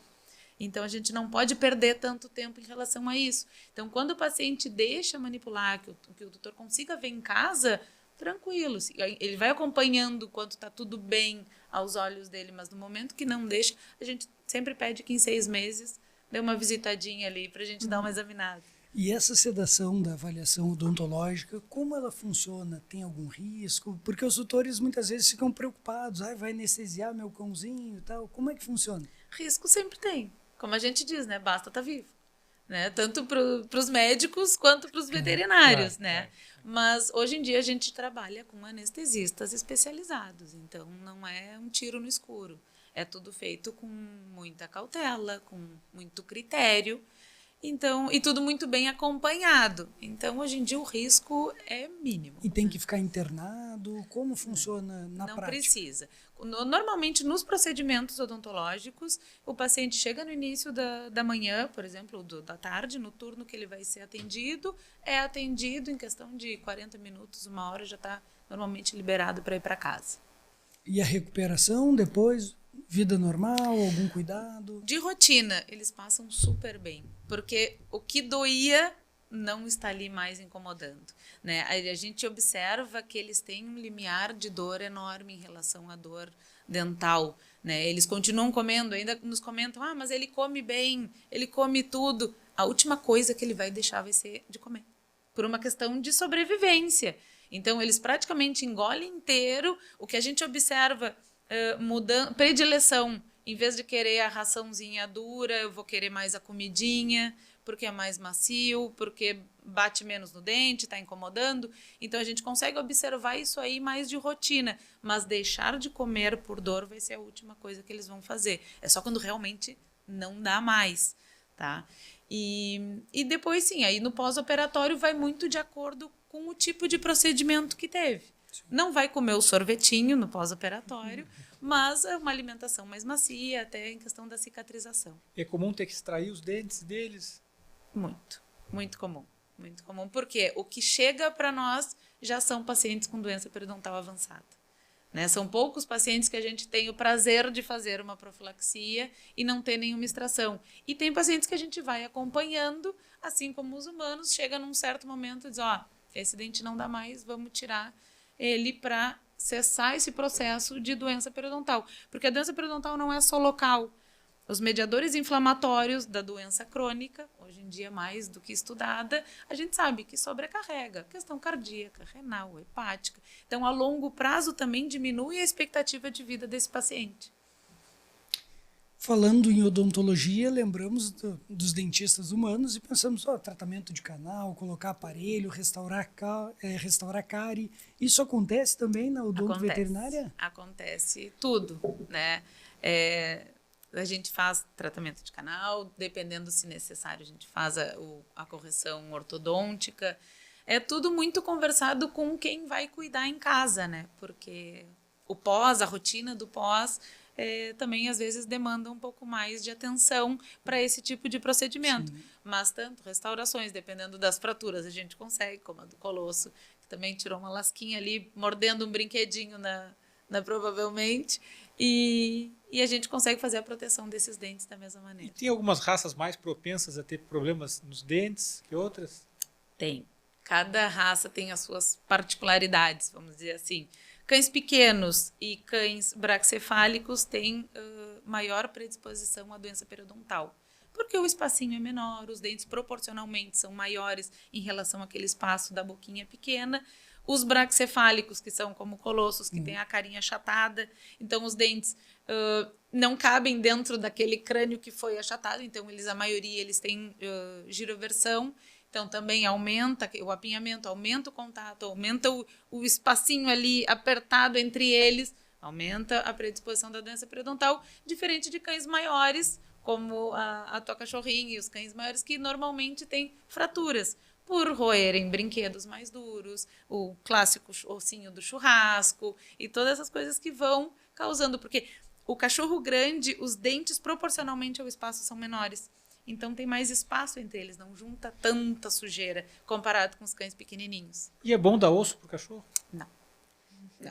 Então, a gente não pode perder tanto tempo em relação a isso. Então, quando o paciente deixa manipular, que o doutor consiga ver em casa, tranquilo. Ele vai acompanhando quanto está tudo bem aos olhos dele, mas no momento que não deixa, a gente sempre pede que em 6 meses dê uma visitadinha ali para a gente dar uma examinada. E essa sedação da avaliação odontológica, como ela funciona? Tem algum risco? Porque os tutores muitas vezes ficam preocupados, vai anestesiar meu cãozinho e tal. Como é que funciona? Risco sempre tem. Como a gente diz, né? Basta estar vivo. Né? Tanto para os médicos quanto para os veterinários, né? Mas hoje em dia a gente trabalha com anestesistas especializados, então não é um tiro no escuro. É tudo feito com muita cautela, com muito critério. Então, e tudo muito bem acompanhado. Então, hoje em dia, o risco é mínimo. E tem que ficar internado? Como funciona na Não prática? precisa. Normalmente, nos procedimentos odontológicos, o paciente chega no início da manhã, por exemplo, da tarde, no turno que ele vai ser atendido, é atendido em questão de 40 minutos, 1 hora, já está normalmente liberado para ir para casa. E a recuperação depois? Vida normal? Algum cuidado? De rotina, eles passam super bem, porque o que doía não está ali mais incomodando, né? A gente observa que eles têm um limiar de dor enorme em relação à dor dental, né? Eles continuam comendo, ainda nos comentam, mas ele come bem, ele come tudo. A última coisa que ele vai deixar vai ser de comer, por uma questão de sobrevivência. Então, eles praticamente engolem inteiro. O que a gente observa, predileção, em vez de querer a raçãozinha dura, eu vou querer mais a comidinha, porque é mais macio, porque bate menos no dente, está incomodando. Então, a gente consegue observar isso aí mais de rotina, mas deixar de comer por dor vai ser a última coisa que eles vão fazer. É só quando realmente não dá mais, tá? E depois, sim, aí no pós-operatório vai muito de acordo com o tipo de procedimento que teve. Não vai comer o sorvetinho no pós-operatório, mas é uma alimentação mais macia, até em questão da cicatrização. É comum ter que extrair os dentes deles? Muito, muito comum. Muito comum, porque o que chega para nós já são pacientes com doença periodontal avançada. Né? São poucos pacientes que a gente tem o prazer de fazer uma profilaxia e não ter nenhuma extração. E tem pacientes que a gente vai acompanhando, assim como os humanos, chega num certo momento e diz, esse dente não dá mais, vamos tirar ele para cessar esse processo de doença periodontal. Porque a doença periodontal não é só local. Os mediadores inflamatórios da doença crônica, hoje em dia mais do que estudada, a gente sabe que sobrecarrega questão cardíaca, renal, hepática. Então, a longo prazo também diminui a expectativa de vida desse paciente. Falando em odontologia, lembramos dos dentistas humanos e pensamos, tratamento de canal, colocar aparelho, restaurar cárie. Isso acontece também na odontoveterinária? Acontece tudo, né? A gente faz tratamento de canal, dependendo se necessário, a gente faz a correção ortodôntica. É tudo muito conversado com quem vai cuidar em casa, né? Porque a rotina do pós, também às vezes demanda um pouco mais de atenção para esse tipo de procedimento. Sim. Mas tanto restaurações, dependendo das fraturas, a gente consegue, como a do Colosso, que também tirou uma lasquinha ali, mordendo um brinquedinho provavelmente, e a gente consegue fazer a proteção desses dentes da mesma maneira. E tem algumas raças mais propensas a ter problemas nos dentes que outras? Tem. Cada raça tem as suas particularidades, vamos dizer assim. Cães pequenos e cães braxcefálicos têm maior predisposição à doença periodontal, porque o espacinho é menor, os dentes proporcionalmente são maiores em relação àquele espaço da boquinha pequena. Os braxcefálicos, que são como colossos, que têm a carinha achatada, então os dentes não cabem dentro daquele crânio que foi achatado, então a maioria eles têm giroversão. Então, também aumenta o apinhamento, aumenta o contato, aumenta o espacinho ali apertado entre eles, aumenta a predisposição da doença periodontal, diferente de cães maiores, como a tua cachorrinha e os cães maiores, que normalmente têm fraturas, por roerem brinquedos mais duros, o clássico ossinho do churrasco e todas essas coisas que vão causando, porque o cachorro grande, os dentes proporcionalmente ao espaço são menores. Então, tem mais espaço entre eles, não junta tanta sujeira comparado com os cães pequenininhos. E é bom dar osso para o cachorro? Não.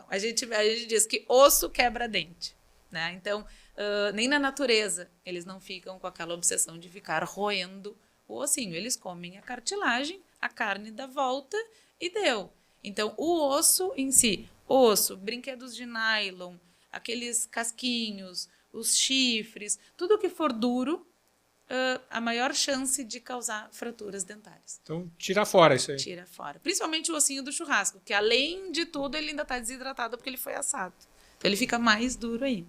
A gente diz que osso quebra dente, né? Então, nem na natureza eles não ficam com aquela obsessão de ficar roendo o ossinho. Eles comem a cartilagem, a carne da volta e deu. Então, o osso em si, brinquedos de nylon, aqueles casquinhos, os chifres, tudo que for duro, a maior chance de causar fraturas dentárias. Então, tira fora isso aí. Tira fora. Principalmente o ossinho do churrasco, que além de tudo, ele ainda está desidratado porque ele foi assado. Então, ele fica mais duro ainda.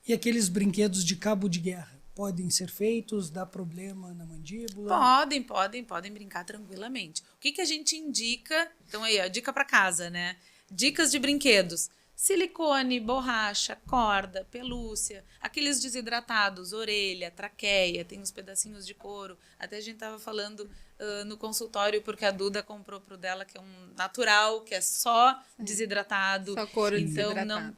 E aqueles brinquedos de cabo de guerra? Podem ser feitos? Dá problema na mandíbula? Podem brincar tranquilamente. O que a gente indica? Então, aí, ó, dica para casa, né? Dicas de brinquedos. silicone, borracha, corda, pelúcia, aqueles desidratados, orelha, traqueia, tem uns pedacinhos de couro. Até a gente estava falando no consultório, porque a Duda comprou pro dela, que é um natural, que é só desidratado. Só couro então desidratado.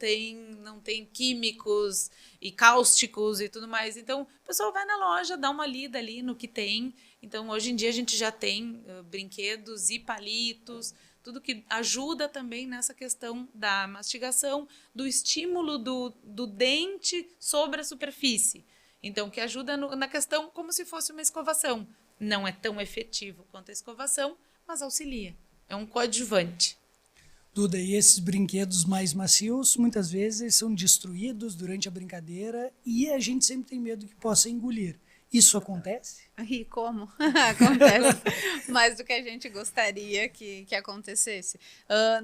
não tem químicos e cáusticos e tudo mais. Então, o pessoal vai na loja, dá uma lida ali no que tem. Então, hoje em dia, a gente já tem brinquedos e palitos, tudo que ajuda também nessa questão da mastigação, do estímulo do dente sobre a superfície. Então, que ajuda na questão como se fosse uma escovação. Não é tão efetivo quanto a escovação, mas auxilia. É um coadjuvante. Duda, e esses brinquedos mais macios, muitas vezes, são destruídos durante a brincadeira e a gente sempre tem medo que possa engolir. Isso acontece? E como? Acontece mais do que a gente gostaria que acontecesse.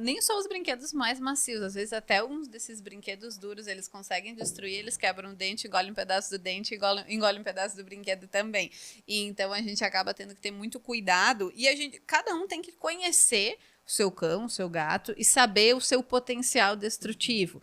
Nem só os brinquedos mais macios, às vezes até uns desses brinquedos duros eles conseguem destruir, eles quebram o dente, engolem um pedaço do dente, engolem um pedaço do brinquedo também. E então a gente acaba tendo que ter muito cuidado e cada um tem que conhecer o seu cão, o seu gato, e saber o seu potencial destrutivo.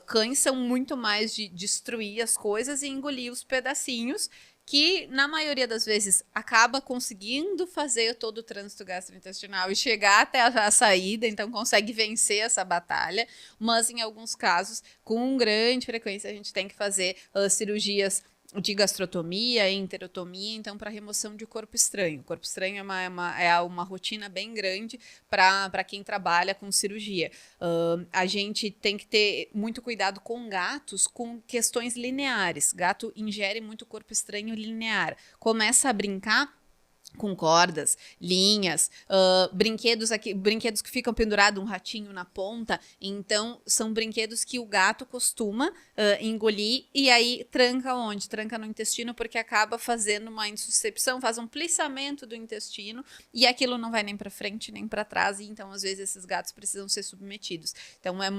Cães são muito mais de destruir as coisas e engolir os pedacinhos, que, na maioria das vezes, acaba conseguindo fazer todo o trânsito gastrointestinal e chegar até a saída, então consegue vencer essa batalha, mas em alguns casos, com grande frequência, a gente tem que fazer cirurgias de gastrotomia, enterotomia, então para remoção de corpo estranho. Corpo estranho é uma rotina bem grande para quem trabalha com cirurgia. A gente tem que ter muito cuidado com gatos, com questões lineares. Gato ingere muito corpo estranho linear. Começa a brincar com cordas, linhas, brinquedos que ficam pendurados, um ratinho na ponta. Então, são brinquedos que o gato costuma engolir e aí tranca onde? Tranca no intestino, porque acaba fazendo uma insuscepção, faz um plissamento do intestino e aquilo não vai nem para frente nem para trás, e então, às vezes, esses gatos precisam ser submetidos. Então, é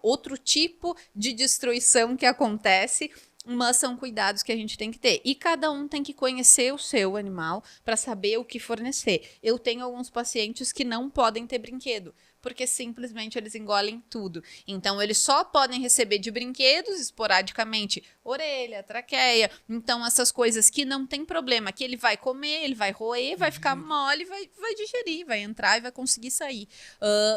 outro tipo de destruição que acontece, mas são cuidados que a gente tem que ter. E cada um tem que conhecer o seu animal para saber o que fornecer. Eu tenho alguns pacientes que não podem ter brinquedo, porque simplesmente eles engolem tudo. Então, eles só podem receber de brinquedos, esporadicamente, orelha, traqueia. Então, essas coisas que não tem problema, que ele vai comer, ele vai roer, vai ficar mole, vai digerir, vai entrar e vai conseguir sair.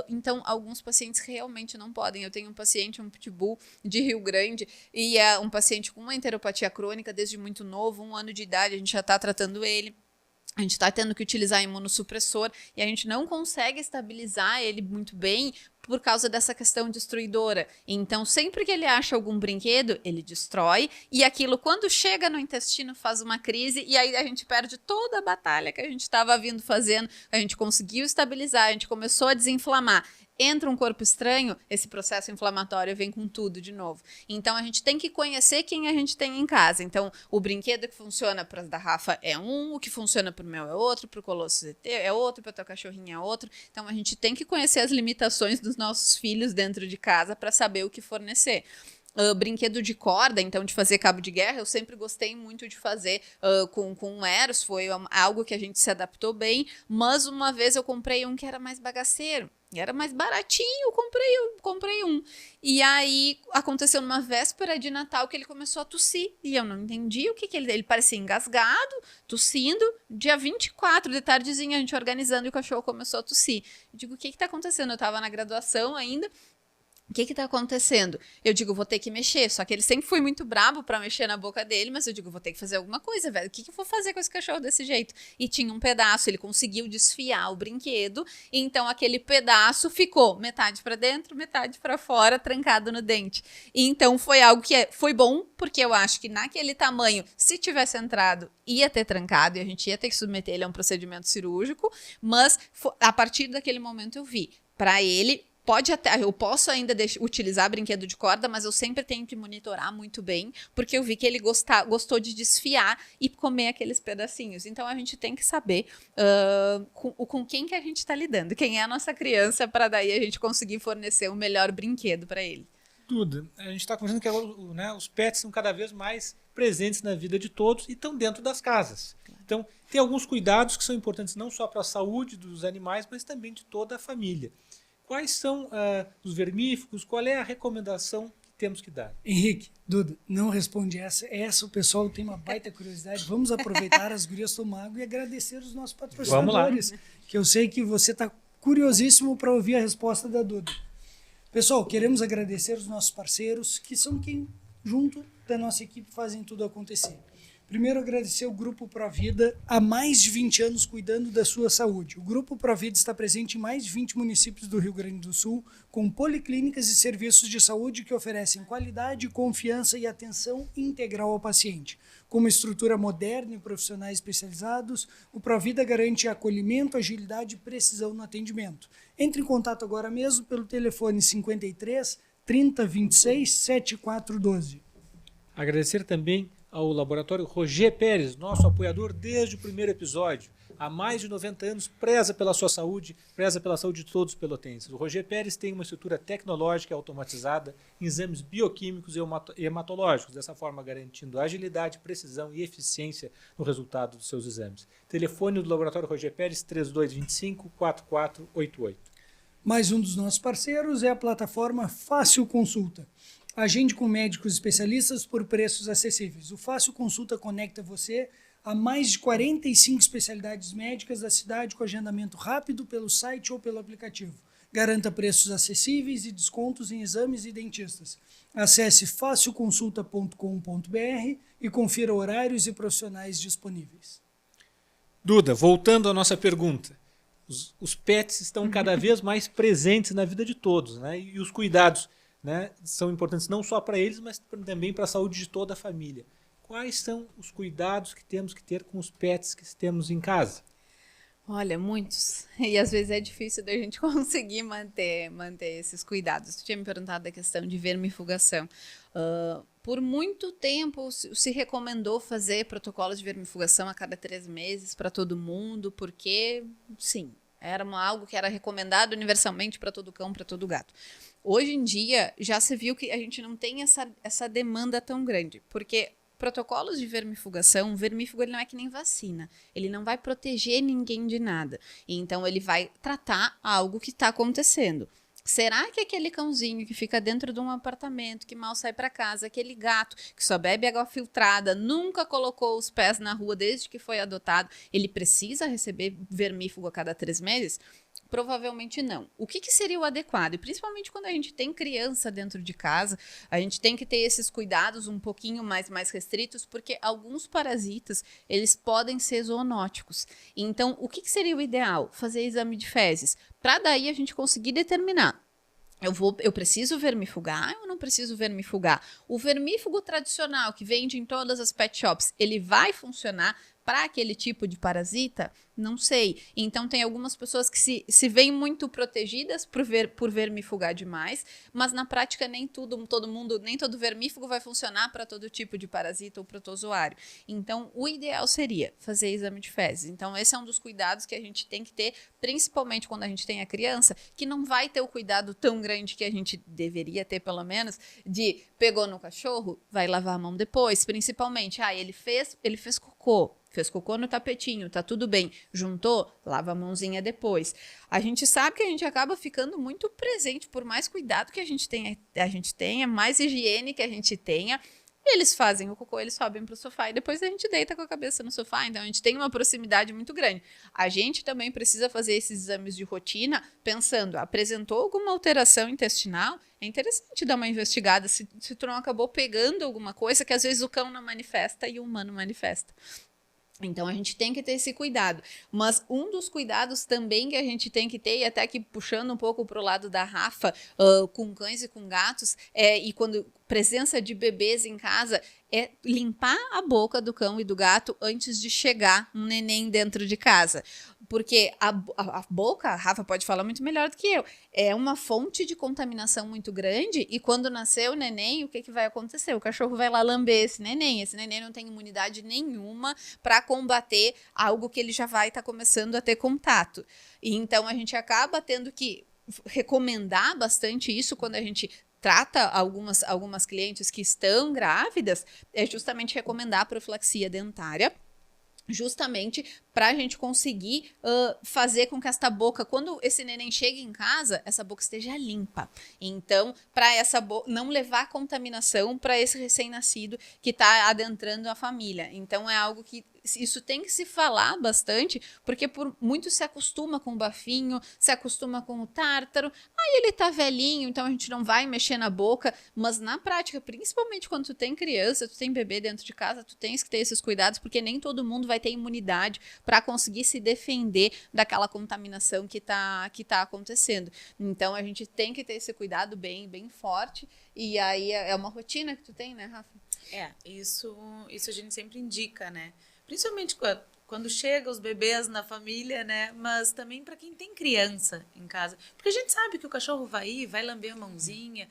Então, alguns pacientes realmente não podem. Eu tenho um paciente, um pitbull de Rio Grande, e é um paciente com uma enteropatia crônica desde muito novo, 1 ano de idade, a gente já está tratando ele. A gente está tendo que utilizar imunossupressor e a gente não consegue estabilizar ele muito bem por causa dessa questão destruidora. Então, sempre que ele acha algum brinquedo, ele destrói e aquilo, quando chega no intestino, faz uma crise e aí a gente perde toda a batalha que a gente estava vindo fazendo. A gente conseguiu estabilizar, a gente começou a desinflamar. Entra um corpo estranho, esse processo inflamatório vem com tudo de novo. Então, a gente tem que conhecer quem a gente tem em casa. Então, o brinquedo que funciona para da Rafa é um, o que funciona para o meu é outro, para o Colosso é outro, para o teu cachorrinho é outro. Então, a gente tem que conhecer as limitações dos nossos filhos dentro de casa para saber o que fornecer. Brinquedo de corda, então de fazer cabo de guerra, eu sempre gostei muito de fazer com Eros, foi algo que a gente se adaptou bem, mas uma vez eu comprei um que era mais bagaceiro, era mais baratinho, comprei um. E aí aconteceu numa véspera de Natal que ele começou a tossir, e eu não entendi o que ele parecia engasgado, tossindo, dia 24 de tardezinha a gente organizando e o cachorro começou a tossir. Eu digo, o que tá acontecendo? Eu tava na graduação ainda. O que tá acontecendo? Eu digo, vou ter que mexer. Só que ele sempre foi muito brabo pra mexer na boca dele, mas eu digo, vou ter que fazer alguma coisa, velho. O que eu vou fazer com esse cachorro desse jeito? E tinha um pedaço, ele conseguiu desfiar o brinquedo, então aquele pedaço ficou metade pra dentro, metade pra fora, trancado no dente. E então foi algo que foi bom, porque eu acho que naquele tamanho, se tivesse entrado, ia ter trancado e a gente ia ter que submeter ele a um procedimento cirúrgico, mas a partir daquele momento eu vi, pra ele, eu posso ainda utilizar brinquedo de corda, mas eu sempre tenho que monitorar muito bem, porque eu vi que ele gostou de desfiar e comer aqueles pedacinhos. Então, a gente tem que saber com quem que a gente está lidando, quem é a nossa criança, para daí a gente conseguir fornecer o melhor brinquedo para ele. Duda, a gente está conversando que os pets são cada vez mais presentes na vida de todos e estão dentro das casas. Claro. Então, tem alguns cuidados que são importantes não só para a saúde dos animais, mas também de toda a família. Quais são os vermífugos? Qual é a recomendação que temos que dar? Henrique, Duda, não responde essa. Essa o pessoal tem uma baita curiosidade. Vamos aproveitar as gurias tomar água e agradecer os nossos patrocinadores. Que eu sei que você está curiosíssimo para ouvir a resposta da Duda. Pessoal, queremos agradecer os nossos parceiros, que são quem, junto da nossa equipe, fazem tudo acontecer. Primeiro, agradecer o Grupo Provida, há mais de 20 anos cuidando da sua saúde. O Grupo Provida está presente em mais de 20 municípios do Rio Grande do Sul, com policlínicas e serviços de saúde que oferecem qualidade, confiança e atenção integral ao paciente. Com uma estrutura moderna e profissionais especializados, o Provida garante acolhimento, agilidade e precisão no atendimento. Entre em contato agora mesmo pelo telefone 53 30 26 7412. Agradecer também ao Laboratório Roger Pérez, nosso apoiador desde o primeiro episódio. Há mais de 90 anos, preza pela sua saúde, preza pela saúde de todos os pelotenses. O Roger Pérez tem uma estrutura tecnológica automatizada em exames bioquímicos e hematológicos, dessa forma garantindo agilidade, precisão e eficiência no resultado dos seus exames. Telefone do Laboratório Roger Pérez, 3225-4488. Mais um dos nossos parceiros é a plataforma Fácil Consulta. Agende com médicos especialistas por preços acessíveis. O Fácil Consulta conecta você a mais de 45 especialidades médicas da cidade com agendamento rápido pelo site ou pelo aplicativo. Garanta preços acessíveis e descontos em exames e dentistas. Acesse facilconsulta.com.br e confira horários e profissionais disponíveis. Duda, voltando à nossa pergunta. Os pets estão cada vez mais presentes na vida de todos, né? E os cuidados, né, são importantes não só para eles, mas também para a saúde de toda a família. Quais são os cuidados que temos que ter com os pets que temos em casa? Olha, muitos. E às vezes é difícil da gente conseguir manter esses cuidados. Tu tinha me perguntado da questão de vermifugação. Por muito tempo se recomendou fazer protocolos de vermifugação a cada 3 meses para todo mundo, porque, sim, era algo que era recomendado universalmente para todo cão, para todo gato. Hoje em dia, já se viu que a gente não tem essa demanda tão grande, porque protocolos de vermifugação, o vermífugo ele não é que nem vacina, ele não vai proteger ninguém de nada, então ele vai tratar algo que está acontecendo. Será que aquele cãozinho que fica dentro de um apartamento, que mal sai para casa, aquele gato que só bebe água filtrada, nunca colocou os pés na rua desde que foi adotado, ele precisa receber vermífugo a cada 3 meses? Provavelmente não. O que seria o adequado? E principalmente quando a gente tem criança dentro de casa, a gente tem que ter esses cuidados um pouquinho mais restritos, porque alguns parasitas, eles podem ser zoonóticos. Então, o que seria o ideal? Fazer exame de fezes, para daí a gente conseguir determinar. Eu preciso vermifugar ou não preciso vermifugar? O vermífugo tradicional que vende em todas as pet shops, ele vai funcionar para aquele tipo de parasita? Não sei. Então, tem algumas pessoas que se veem muito protegidas por vermifugar demais, mas na prática nem todo vermífugo vai funcionar para todo tipo de parasita ou protozoário. Então, o ideal seria fazer exame de fezes. Então, esse é um dos cuidados que a gente tem que ter, principalmente quando a gente tem a criança, que não vai ter o cuidado tão grande que a gente deveria ter, pelo menos, de pegou no cachorro, vai lavar a mão depois, principalmente, ele fez cocô. Fez cocô no tapetinho, tá tudo bem. Juntou, lava a mãozinha depois. A gente sabe que a gente acaba ficando muito presente, por mais cuidado que a gente tenha, mais higiene que a gente tenha. Eles fazem o cocô, eles sobem pro sofá e depois a gente deita com a cabeça no sofá. Então, a gente tem uma proximidade muito grande. A gente também precisa fazer esses exames de rotina pensando, apresentou alguma alteração intestinal? É interessante dar uma investigada se tu não acabou pegando alguma coisa que às vezes o cão não manifesta e o humano manifesta. Então, a gente tem que ter esse cuidado. Mas um dos cuidados também que a gente tem que ter, e até que puxando um pouco para o lado da Rafa, com cães e com gatos, e quando presença de bebês em casa, é limpar a boca do cão e do gato antes de chegar um neném dentro de casa. Porque a boca, a Rafa pode falar muito melhor do que eu, é uma fonte de contaminação muito grande, e quando nascer o neném, o que vai acontecer? O cachorro vai lá lamber esse neném não tem imunidade nenhuma para combater algo que ele já vai estar começando a ter contato. E então a gente acaba tendo que recomendar bastante isso quando a gente trata algumas clientes que estão grávidas, é justamente recomendar a profilaxia dentária. justamente para a gente conseguir fazer com que esta boca, quando esse neném chegue em casa, essa boca esteja limpa. Então, para essa não levar contaminação para esse recém-nascido que está adentrando a família. Então, é algo que isso tem que se falar bastante, porque por muito se acostuma com o bafinho, se acostuma com o tártaro, aí ele tá velhinho, então a gente não vai mexer na boca, mas na prática, principalmente quando tu tem criança, tu tem bebê dentro de casa, tu tens que ter esses cuidados, porque nem todo mundo vai ter imunidade para conseguir se defender daquela contaminação que tá acontecendo. Então a gente tem que ter esse cuidado bem, bem forte, e aí é uma rotina que tu tem, né, Rafa? Isso a gente sempre indica, né? Principalmente quando chegam os bebês na família, né? Mas também para quem tem criança em casa. Porque a gente sabe que o cachorro vai ir, vai lamber a mãozinha.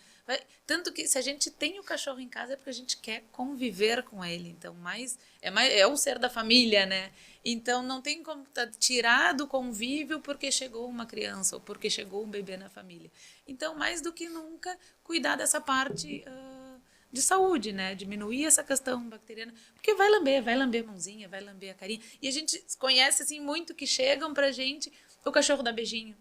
Tanto que se a gente tem o cachorro em casa é porque a gente quer conviver com ele. Então, é um ser da família, né? Então, não tem como tirar do convívio porque chegou uma criança ou porque chegou um bebê na família. Então, mais do que nunca, cuidar dessa parte de saúde, né? Diminuir essa questão bacteriana, porque vai lamber a mãozinha, vai lamber a carinha. E a gente conhece, assim, muito que chegam pra gente, o cachorro dá beijinho,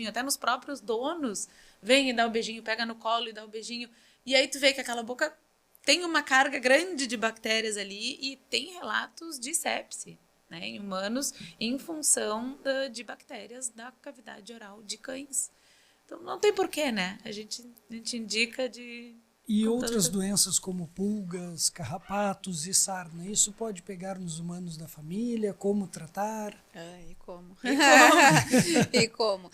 até nos próprios donos, vem e dá o beijinho, pega no colo e dá o beijinho. E aí tu vê que aquela boca tem uma carga grande de bactérias ali e tem relatos de sepse, né, em humanos, em função de bactérias da cavidade oral de cães. Então não tem porquê, né? A gente indica de... E outras doenças como pulgas, carrapatos e sarna, isso pode pegar nos humanos da família? Como tratar? E como? E como?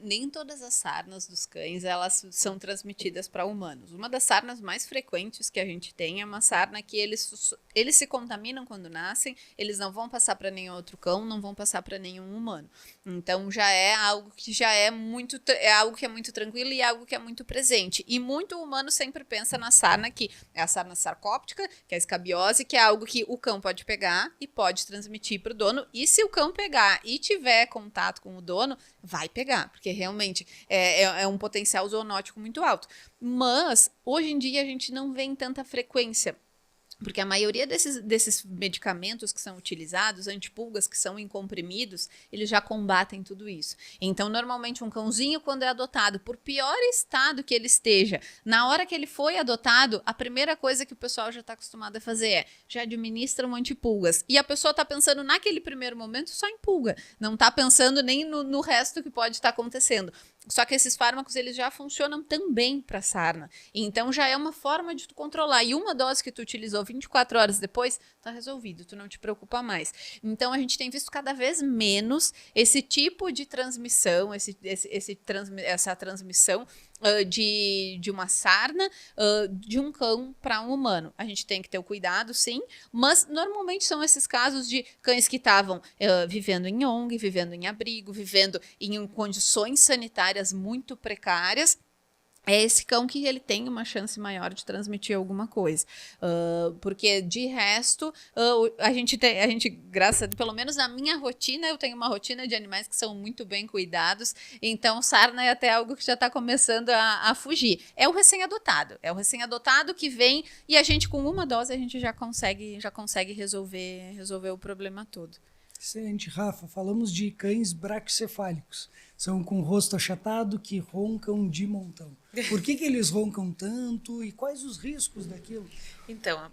Nem todas as sarnas dos cães elas são transmitidas para humanos. Uma das sarnas mais frequentes que a gente tem é uma sarna que eles se contaminam quando nascem, eles não vão passar para nenhum outro cão, não vão passar para nenhum humano. Então já é algo que algo que é muito tranquilo e algo que é muito presente. E muito humano sempre pensa na sarna que é a sarna sarcóptica, que é a escabiose, que é algo que o cão pode pegar e pode transmitir para o dono. E se o cão pegar e tiver contato com o dono, vai pegar, porque realmente é um potencial zoonótico muito alto. Mas hoje em dia a gente não vê em tanta frequência, porque a maioria desses medicamentos que são utilizados, antipulgas que são em comprimidos, eles já combatem tudo isso. Então, normalmente, um cãozinho, quando é adotado, por pior estado que ele esteja, na hora que ele foi adotado, a primeira coisa que o pessoal já está acostumado a fazer já administra um antipulgas. E a pessoa está pensando naquele primeiro momento só em pulga, não está pensando nem no resto que pode estar acontecendo. Só que esses fármacos, eles já funcionam também para sarna. Então, já é uma forma de tu controlar. E uma dose que tu utilizou 24 horas depois, tá resolvido. Tu não te preocupa mais. Então, a gente tem visto cada vez menos esse tipo de transmissão, essa transmissão de uma sarna de um cão para um humano. A gente tem que ter o cuidado, sim, mas normalmente são esses casos de cães que estavam vivendo em ONG, vivendo em abrigo, vivendo em condições sanitárias muito precárias. É esse cão que ele tem uma chance maior de transmitir alguma coisa. Porque, de resto, a gente, graças a Deus, pelo menos na minha rotina, eu tenho uma rotina de animais que são muito bem cuidados, então sarna é até algo que já está começando a fugir. É o recém-adotado que vem e a gente, com uma dose, a gente já consegue resolver o problema todo. Excelente, Rafa. Falamos de cães braquicefálicos. São com o rosto achatado que roncam de montão. Por que eles roncam tanto e quais os riscos daquilo? Então,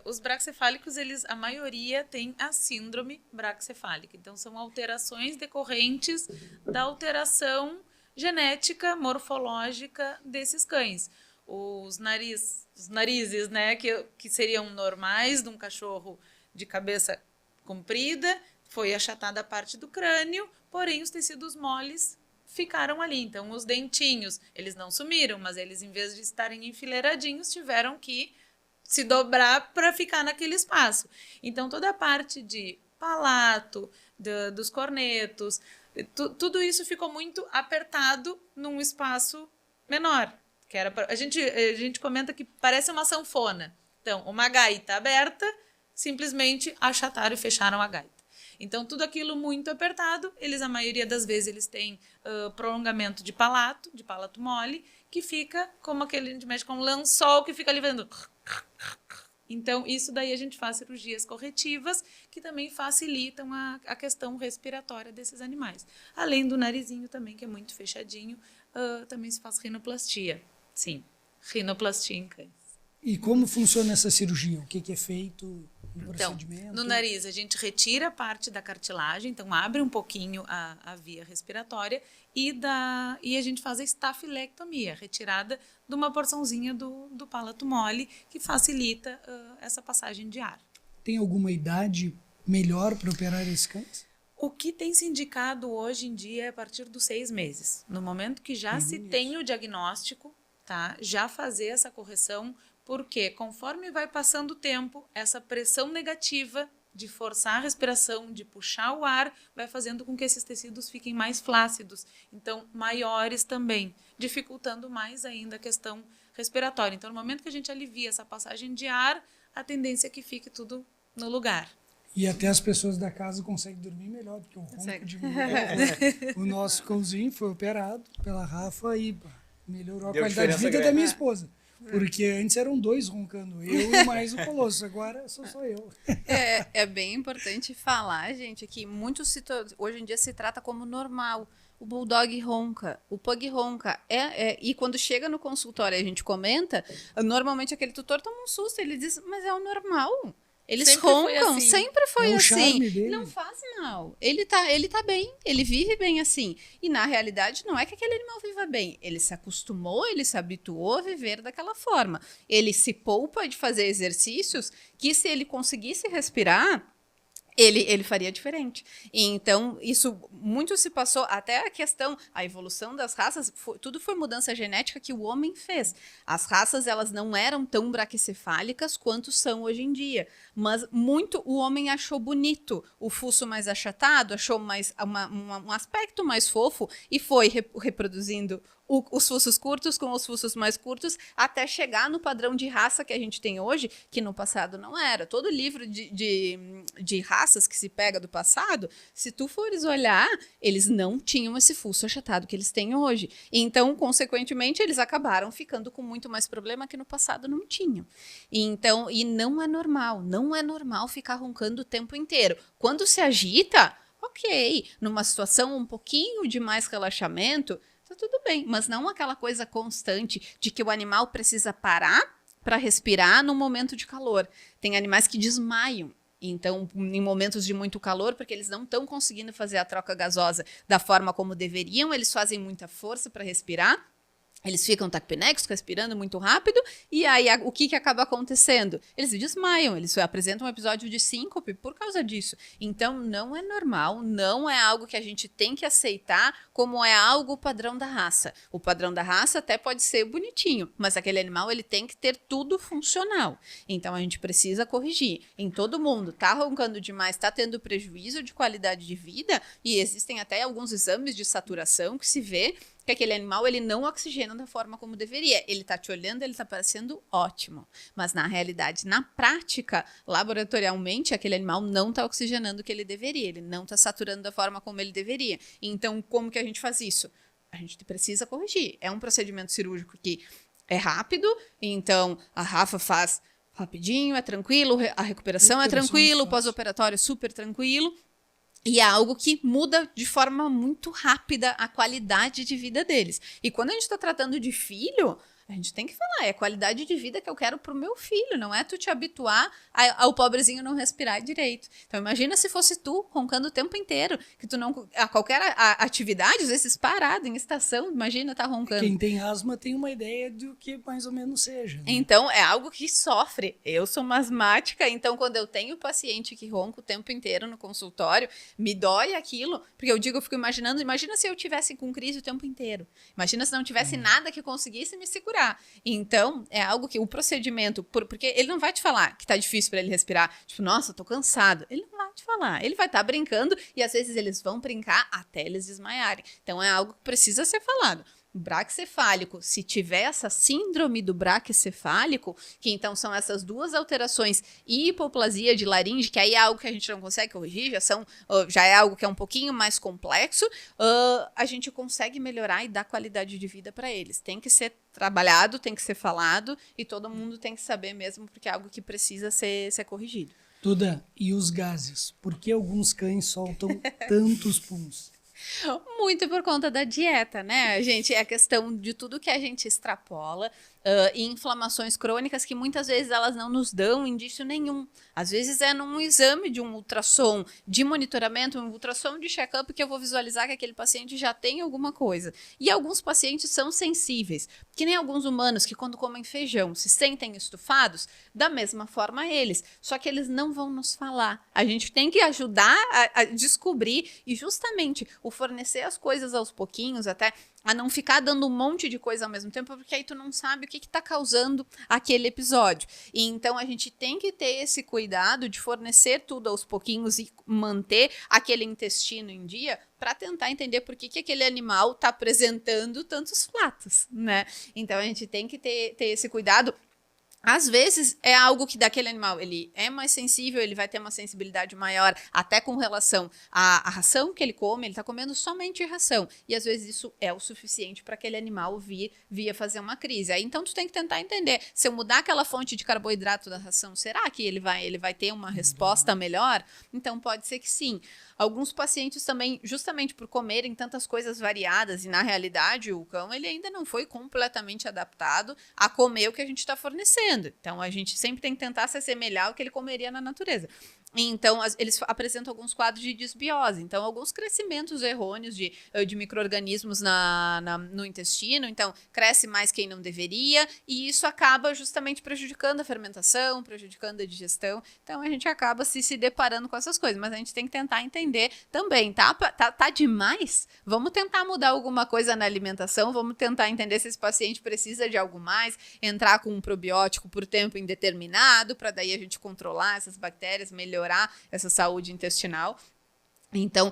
os braquicefálicos, a maioria tem a síndrome braquicefálica. Então, são alterações decorrentes da alteração genética, morfológica desses cães. Os narizes, né, que seriam normais de um cachorro de cabeça comprida, foi achatada a parte do crânio, porém os tecidos moles ficaram ali. Então, os dentinhos, eles não sumiram, mas eles, em vez de estarem enfileiradinhos, tiveram que se dobrar para ficar naquele espaço. Então, toda a parte de palato, dos cornetos, tudo isso ficou muito apertado num espaço menor. Que era a gente comenta que parece uma sanfona. Então, uma gaita aberta, simplesmente achataram e fecharam a gaita. Então, tudo aquilo muito apertado, a maioria das vezes, eles têm prolongamento de palato mole, que fica como aquele, a gente mexe com um lençol que fica ali fazendo... Então, isso daí a gente faz cirurgias corretivas que também facilitam a questão respiratória desses animais. Além do narizinho também, que é muito fechadinho, também se faz rinoplastia. Sim, rinoplastia em cães. E como funciona essa cirurgia? O que é feito no Então, procedimento? no nariz, a gente retira parte da cartilagem, então abre um pouquinho a via respiratória e a gente faz a estafilectomia, retirada de uma porçãozinha do palato mole, que facilita essa passagem de ar. Tem alguma idade melhor para operar esses cães? O que tem se indicado hoje em dia é a partir dos 6 meses. No momento que já se tem o diagnóstico, tá? Já fazer essa correção, porque conforme vai passando o tempo, essa pressão negativa de forçar a respiração, de puxar o ar, vai fazendo com que esses tecidos fiquem mais flácidos, então maiores também, dificultando mais ainda a questão respiratória. Então, no momento que a gente alivia essa passagem de ar, a tendência é que fique tudo no lugar. E até as pessoas da casa conseguem dormir melhor, porque o ronco diminuiu. O nosso cãozinho foi operado pela Rafa e melhorou a Deu qualidade de vida diferença da minha grande. esposa. Porque antes eram 2 roncando, eu e mais o Colosso, agora sou eu. É bem importante falar, gente, que hoje em dia se trata como normal. O bulldog ronca, o pug ronca. E quando chega no consultório e a gente comenta, normalmente aquele tutor toma um susto, ele diz, mas é o normal. Eles Sempre foi roncam, assim. sempre foi É o assim. charme dele. Não faz mal. Ele tá bem, ele vive bem assim. E na realidade não é que aquele animal viva bem. Ele se acostumou, ele se habituou a viver daquela forma. Ele se poupa de fazer exercícios que, se ele conseguisse respirar, ele faria diferente. E então, isso muito se passou, até a questão, a evolução das raças, tudo foi mudança genética que o homem fez. As raças, elas não eram tão braquicefálicas quanto são hoje em dia, mas muito o homem achou bonito o fuço mais achatado, achou mais um aspecto mais fofo e foi reproduzindo os fuços curtos com os fuços mais curtos, até chegar no padrão de raça que a gente tem hoje, que no passado não era. Todo livro de raças que se pega do passado, se tu fores olhar, eles não tinham esse fuço achatado que eles têm hoje. Então, consequentemente, eles acabaram ficando com muito mais problema que no passado não tinham. Então, e não é normal ficar roncando o tempo inteiro. Quando se agita, ok, numa situação um pouquinho de mais relaxamento, tá tudo bem, mas não aquela coisa constante de que o animal precisa parar para respirar no momento de calor. Tem animais que desmaiam. Então, em momentos de muito calor, porque eles não estão conseguindo fazer a troca gasosa da forma como deveriam, eles fazem muita força para respirar. Eles ficam taquipnecos, respirando muito rápido, e aí o que acaba acontecendo? Eles desmaiam, eles apresentam um episódio de síncope por causa disso. Então, não é normal, não é algo que a gente tem que aceitar como é algo padrão da raça. O padrão da raça até pode ser bonitinho, mas aquele animal ele tem que ter tudo funcional. Então, a gente precisa corrigir. Em todo mundo, tá roncando demais, tá tendo prejuízo de qualidade de vida, e existem até alguns exames de saturação que se vê que aquele animal ele não oxigena da forma como deveria. Ele está te olhando, ele está parecendo ótimo. Mas na realidade, na prática, laboratorialmente, aquele animal não está oxigenando o que ele deveria. Ele não está saturando da forma como ele deveria. Então, como que a gente faz isso? A gente precisa corrigir. É um procedimento cirúrgico que é rápido, então a Rafa faz rapidinho, é tranquilo, a recuperação é tranquilo, o pós-operatório é super tranquilo. E é algo que muda de forma muito rápida a qualidade de vida deles. E quando a gente está tratando de filho, a gente tem que falar, é a qualidade de vida que eu quero pro meu filho, não é tu te habituar ao pobrezinho não respirar direito. Então imagina se fosse tu roncando o tempo inteiro, que tu não, a qualquer atividade, às vezes parado em estação, imagina tá roncando. Quem tem asma tem uma ideia do que mais ou menos seja. Né? Então é algo que sofre. Eu sou uma asmática, então quando eu tenho paciente que ronca o tempo inteiro no consultório, me dói aquilo, porque eu fico imaginando, imagina se eu tivesse com crise o tempo inteiro. Imagina se não tivesse nada que conseguisse me segurar. Então, é algo que o procedimento, porque ele não vai te falar que tá difícil para ele respirar, tipo, nossa, tô cansado. Ele não vai te falar. Ele vai estar brincando e às vezes eles vão brincar até eles desmaiarem. Então, é algo que precisa ser falado. braquicefálico, se tiver essa síndrome do braquicefálico, que então são essas duas alterações e hipoplasia de laringe, que aí é algo que a gente não consegue corrigir, já é algo que é um pouquinho mais complexo, a gente consegue melhorar e dar qualidade de vida para eles. Tem que ser trabalhado, tem que ser falado e todo mundo tem que saber mesmo, porque é algo que precisa ser corrigido. Duda, e os gases? Por que alguns cães soltam tantos puns? Muito por conta da dieta, né, gente? É a questão de tudo que a gente extrapola e inflamações crônicas que muitas vezes elas não nos dão indício nenhum. Às vezes é num exame de um ultrassom de monitoramento, um ultrassom de check-up que eu vou visualizar que aquele paciente já tem alguma coisa. E alguns pacientes são sensíveis, que nem alguns humanos que quando comem feijão se sentem estufados, da mesma forma eles. Só que eles não vão nos falar. A gente tem que ajudar a descobrir e justamente o fornecer as coisas aos pouquinhos, até a não ficar dando um monte de coisa ao mesmo tempo, porque aí tu não sabe o que está causando aquele episódio. E então a gente tem que ter esse cuidado de fornecer tudo aos pouquinhos e manter aquele intestino em dia para tentar entender por que aquele animal está apresentando tantos flatos, né? Então a gente tem que ter esse cuidado. Às vezes é algo que daquele animal ele é mais sensível, ele vai ter uma sensibilidade maior até com relação à ração que ele come, ele está comendo somente ração. E às vezes isso é o suficiente para aquele animal vir fazer uma crise. Aí, então tu tem que tentar entender, se eu mudar aquela fonte de carboidrato da ração, será que ele vai ter uma resposta melhor? Então pode ser que sim. Alguns pacientes também, justamente por comerem tantas coisas variadas, e na realidade o cão ele ainda não foi completamente adaptado a comer o que a gente está fornecendo. Então, a gente sempre tem que tentar se assemelhar ao que ele comeria na natureza. Então, eles apresentam alguns quadros de disbiose. Então, alguns crescimentos errôneos de micro-organismos no intestino. Então, cresce mais quem não deveria. E isso acaba justamente prejudicando a fermentação, prejudicando a digestão. Então, a gente acaba se deparando com essas coisas. Mas a gente tem que tentar entender também. Tá demais? Vamos tentar mudar alguma coisa na alimentação. Vamos tentar entender se esse paciente precisa de algo mais. Entrar com um probiótico por tempo indeterminado. Para daí a gente controlar essas bactérias, melhorar essa saúde intestinal. Então,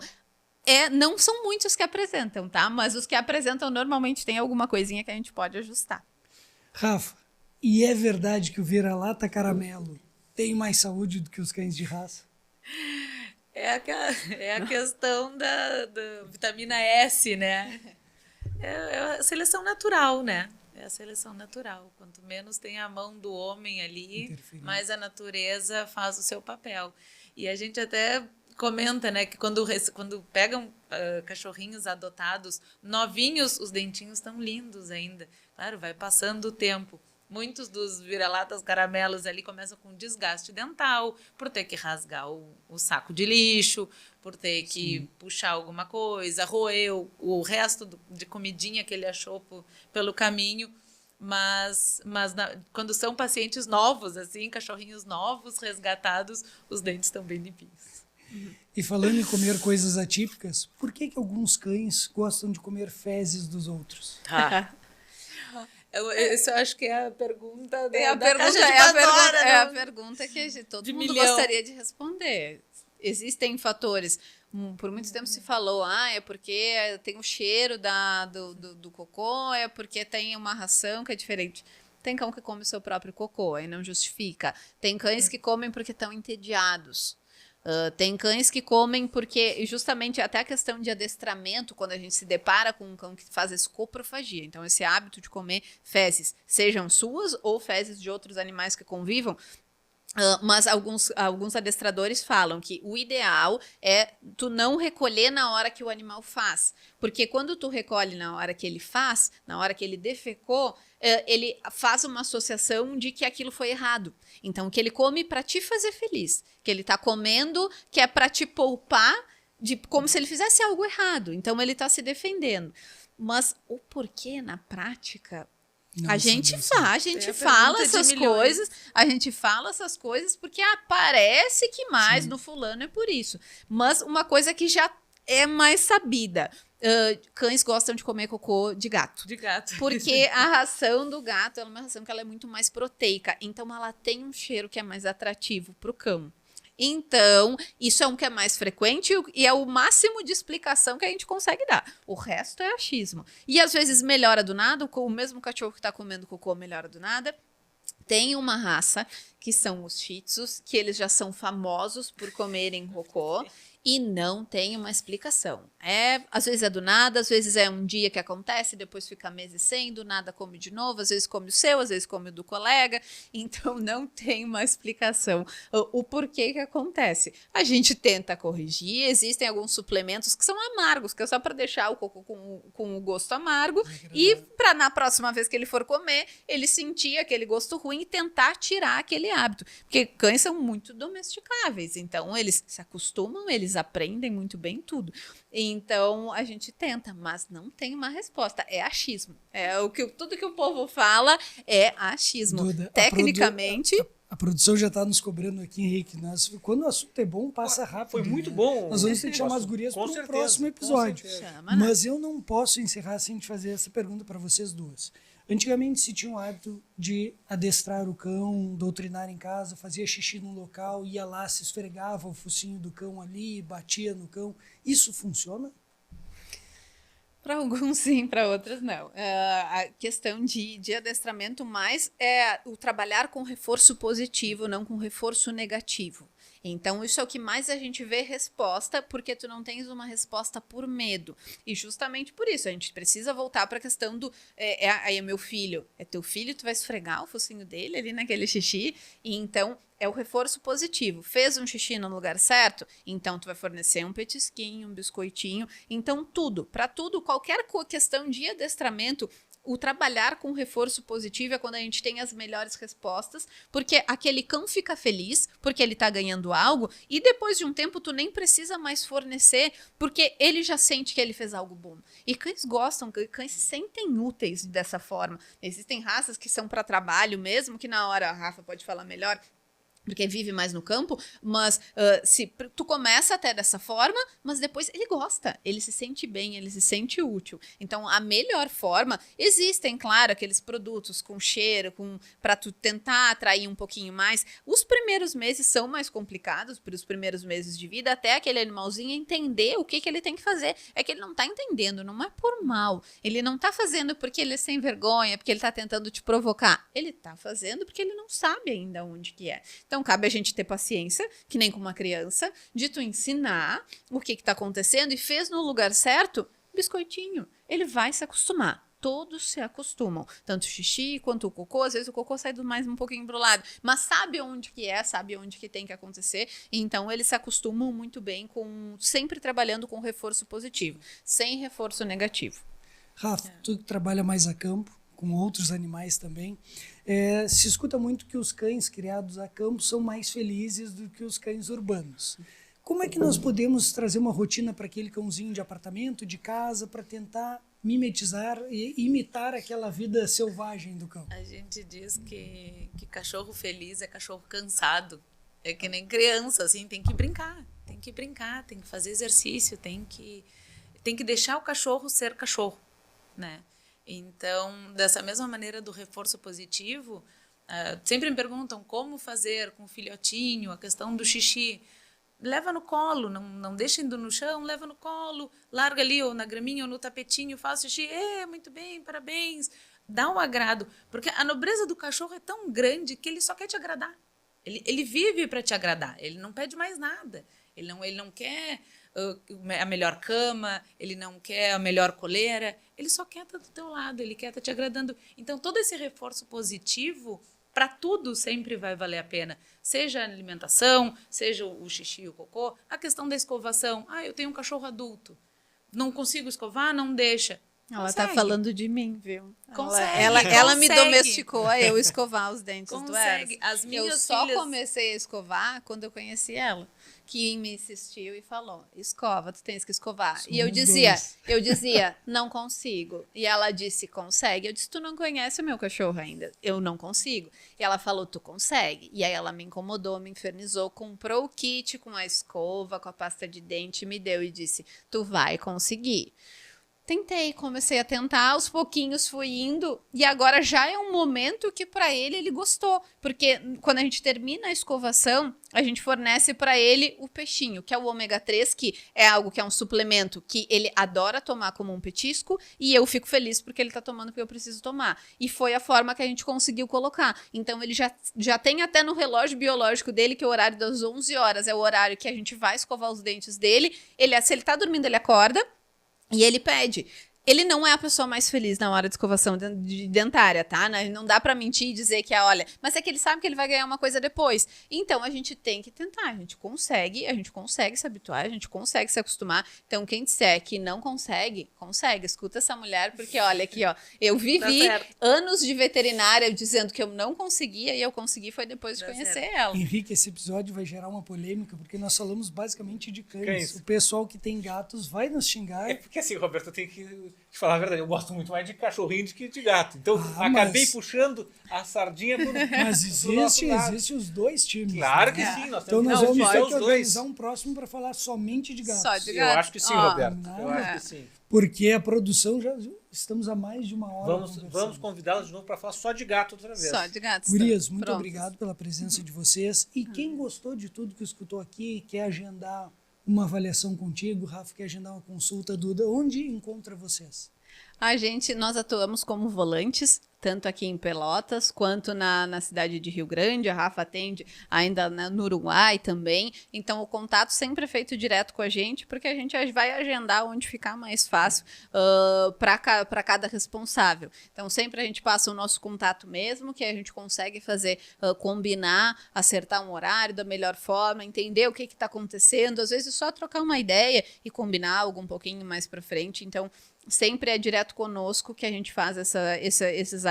não são muitos que apresentam, tá? Mas os que apresentam normalmente tem alguma coisinha que a gente pode ajustar. Rafa, e é verdade que o vira-lata caramelo tem mais saúde do que os cães de raça? É a questão da vitamina S, né? É a seleção natural, né? É a seleção natural. Quanto menos tem a mão do homem ali, mais a natureza faz o seu papel. E a gente até comenta, né, que quando pegam cachorrinhos adotados, novinhos, os dentinhos estão lindos ainda. Claro, vai passando o tempo. Muitos dos vira-latas caramelos ali começam com desgaste dental, por ter que rasgar o saco de lixo, por ter que puxar alguma coisa, roer o resto de comidinha que ele achou pelo caminho. Mas quando são pacientes novos, assim, cachorrinhos novos, resgatados, os dentes estão bem limpinhos. E falando em comer coisas atípicas, por que alguns cães gostam de comer fezes dos outros? Isso eu acho que é a pergunta a pergunta que todo mundo gostaria de responder. Existem fatores. Por muito tempo se falou, é porque tem o cheiro do cocô, é porque tem uma ração que é diferente. Tem cão que come o seu próprio cocô, aí não justifica. Tem cães que comem porque estão entediados. Tem cães que comem porque, justamente, até a questão de adestramento, quando a gente se depara com um cão que faz esse coprofagia, então esse hábito de comer fezes, sejam suas ou fezes de outros animais que convivam, mas alguns adestradores falam que o ideal é tu não recolher na hora que o animal faz, porque quando tu recolhe na hora que ele faz, na hora que ele defecou, ele faz uma associação de que aquilo foi errado. Então, que ele come para te fazer feliz, que ele tá comendo que é para te poupar, como se ele fizesse algo errado. Então, ele tá se defendendo. Mas o porquê na prática... A gente fala essas coisas porque parece que mais no fulano é por isso. Mas uma coisa que já é mais sabida. Cães gostam de comer cocô de gato. Porque a ração do gato é uma ração que ela é muito mais proteica. Então ela tem um cheiro que é mais atrativo para o cão. Então, isso é um que é mais frequente e é o máximo de explicação que a gente consegue dar. O resto é achismo. E às vezes melhora do nada, o mesmo cachorro que está comendo cocô melhora do nada. Tem uma raça que são os Shih Tzus, que eles já são famosos por comerem cocô. E não tem uma explicação. Às vezes é do nada, às vezes é um dia que acontece, depois fica meses sem, do nada come de novo, às vezes come o seu, às vezes come o do colega. Então não tem uma explicação. O porquê que acontece. A gente tenta corrigir, existem alguns suplementos que são amargos, que é só para deixar o cocô com o gosto amargo e para na próxima vez que ele for comer, ele sentir aquele gosto ruim e tentar tirar aquele hábito. Porque cães são muito domesticáveis, então eles se acostumam, eles aprendem muito bem tudo. Então, a gente tenta, mas não tem uma resposta. É achismo. Tudo que o povo fala é achismo. Duda, Tecnicamente... A produção já está nos cobrando aqui, Henrique. Quando o assunto é bom, passa rápido. Foi muito né? bom. Nós vamos ter que chamar as gurias para o próximo episódio. Mas eu não posso encerrar sem te fazer essa pergunta para vocês duas. Antigamente se tinha o hábito de adestrar o cão, doutrinar em casa, fazia xixi no local, ia lá, se esfregava o focinho do cão ali, batia no cão. Isso funciona? Para alguns sim, para outros não. A questão de adestramento mais é o trabalhar com reforço positivo, não com reforço negativo. Então, isso é o que mais a gente vê resposta, porque tu não tens uma resposta por medo. E justamente por isso, a gente precisa voltar para a questão do... aí é meu filho. É teu filho, tu vai esfregar o focinho dele ali naquele xixi. E então, é o reforço positivo. Fez um xixi no lugar certo? Então, tu vai fornecer um petisquinho, um biscoitinho. Então, para tudo, qualquer questão de adestramento... O trabalhar com reforço positivo é quando a gente tem as melhores respostas, porque aquele cão fica feliz, porque ele tá ganhando algo, e depois de um tempo tu nem precisa mais fornecer, porque ele já sente que ele fez algo bom. E cães gostam, cães se sentem úteis dessa forma. Existem raças que são para trabalho mesmo, que na hora, a Rafa pode falar melhor, porque vive mais no campo, mas se tu começa até dessa forma, mas depois ele gosta, ele se sente bem, ele se sente útil. Então, a melhor forma, existem, claro, aqueles produtos com cheiro, para tu tentar atrair um pouquinho mais. Os primeiros meses são mais complicados, para os primeiros meses de vida, até aquele animalzinho entender o que ele tem que fazer. É que ele não tá entendendo, não é por mal. Ele não tá fazendo porque ele é sem vergonha, porque ele tá tentando te provocar. Ele tá fazendo porque ele não sabe ainda onde que é. Então, cabe a gente ter paciência, que nem com uma criança, de tu ensinar o que está acontecendo e fez no lugar certo, biscoitinho. Ele vai se acostumar. Todos se acostumam. Tanto o xixi quanto o cocô. Às vezes o cocô sai mais um pouquinho pro lado. Mas sabe onde que é, sabe onde que tem que acontecer. Então, eles se acostumam muito bem sempre trabalhando com reforço positivo, sem reforço negativo. Rafa, tu que trabalha mais a campo, com outros animais também, se escuta muito que os cães criados a campo são mais felizes do que os cães urbanos. Como é que nós podemos trazer uma rotina para aquele cãozinho de apartamento, de casa, para tentar mimetizar e imitar aquela vida selvagem do cão? A gente diz que cachorro feliz é cachorro cansado. É que nem criança, assim, tem que brincar, tem que fazer exercício, tem que deixar o cachorro ser cachorro, né? Então, dessa mesma maneira do reforço positivo, sempre me perguntam como fazer com o filhotinho, a questão do xixi. Leva no colo, não deixa indo no chão, leva no colo, larga ali ou na graminha ou no tapetinho, faz xixi, muito bem, parabéns, dá um agrado. Porque a nobreza do cachorro é tão grande que ele só quer te agradar. Ele vive para te agradar, ele não pede mais nada. Ele não quer a melhor cama, ele não quer a melhor coleira, ele só quer estar do teu lado, ele quer estar te agradando. Então, todo esse reforço positivo, para tudo sempre vai valer a pena. Seja a alimentação, seja o xixi e o cocô, a questão da escovação. Eu tenho um cachorro adulto, não consigo escovar, não deixa. Ela Consegue. tá falando de mim, viu? Consegue. Ela me domesticou a eu escovar os dentes do Consegue. Eras. Eu só comecei a escovar quando eu conheci ela. Que me insistiu e falou, escova, tu tens que escovar. Somos e eu dizia, não consigo. E ela disse, consegue. Eu disse, tu não conhece o meu cachorro ainda. Eu não consigo. E ela falou, tu consegue. E aí ela me incomodou, me infernizou, comprou o kit com a escova, com a pasta de dente, me deu e disse, tu vai conseguir. Tentei, comecei a tentar, aos pouquinhos fui indo, e agora já é um momento que para ele gostou, porque quando a gente termina a escovação, a gente fornece para ele o peixinho, que é o ômega 3, que é algo que é um suplemento que ele adora tomar como um petisco, e eu fico feliz porque ele tá tomando porque eu preciso tomar. E foi a forma que a gente conseguiu colocar. Então ele já tem até no relógio biológico dele que o horário das 11 horas é o horário que a gente vai escovar os dentes dele. Se ele tá dormindo, ele acorda. E ele pede. Ele não é a pessoa mais feliz na hora de escovação dentária, tá? Não dá pra mentir e dizer que olha, mas é que ele sabe que ele vai ganhar uma coisa depois. Então, a gente tem que tentar, a gente consegue se habituar, a gente consegue se acostumar. Então, quem disser que não consegue, escuta essa mulher, porque olha aqui, ó, eu vivi anos de veterinária dizendo que eu não conseguia e eu consegui foi depois de conhecer ela. Henrique, esse episódio vai gerar uma polêmica, porque nós falamos basicamente de cães. O pessoal que tem gatos vai nos xingar. É porque assim, Roberto, eu tenho que te falar a verdade, eu gosto muito mais de cachorrinho do que de gato. Então, acabei puxando a sardinha pro Mas existe os dois times. Claro que sim, nós então temos nós vamos ter que os dois. organizar um próximo para falar somente de gatos. Só de Eu acho que sim, Roberto. Eu acho que sim. Porque a produção já estamos há mais de uma hora. Vamos convidá-los de novo para falar só de gato outra vez. Só de gatos. Gurias, muito obrigado pela presença de vocês. E quem gostou de tudo que escutou aqui e quer agendar uma avaliação contigo, Rafa, quer agendar uma consulta, Duda, onde encontra vocês? Nós atuamos como volantes, tanto aqui em Pelotas, quanto na cidade de Rio Grande. A Rafa atende ainda no Uruguai também. Então, o contato sempre é feito direto com a gente, porque a gente vai agendar onde ficar mais fácil para cada responsável. Então, sempre a gente passa o nosso contato mesmo, que a gente consegue fazer, combinar, acertar um horário da melhor forma, entender o que está acontecendo. Às vezes, só trocar uma ideia e combinar algo um pouquinho mais para frente. Então, sempre é direto conosco que a gente faz esses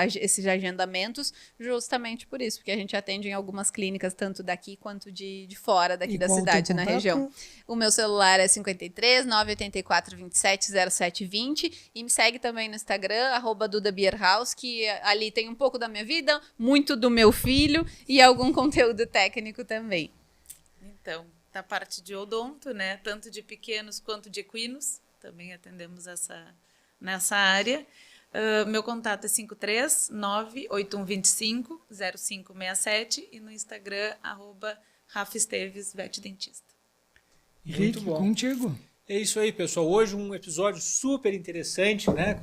agendamentos, justamente por isso, porque a gente atende em algumas clínicas, tanto daqui quanto de fora daqui da cidade, na região. O meu celular é 53 984 27 07 20 e me segue também no Instagram, @DudaBeerHouse, que ali tem um pouco da minha vida, muito do meu filho e algum conteúdo técnico também. Então, da parte de odonto, né, tanto de pequenos quanto de equinos, também atendemos nessa área. Meu contato é 539-8125-0567 e no Instagram, @RafaEsteves, vetdentista. Henrique, contigo. É isso aí, pessoal. Hoje um episódio super interessante, né?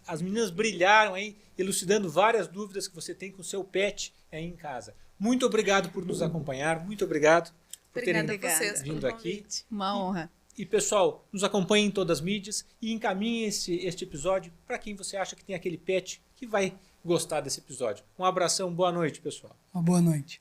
As meninas brilharam aí, elucidando várias dúvidas que você tem com o seu pet aí em casa. Muito obrigado por nos acompanhar, muito obrigado por terem vindo aqui. Uma honra. E, pessoal, nos acompanhem em todas as mídias e encaminhem este episódio para quem você acha que tem aquele pet que vai gostar desse episódio. Um abração, boa noite, pessoal. Uma boa noite.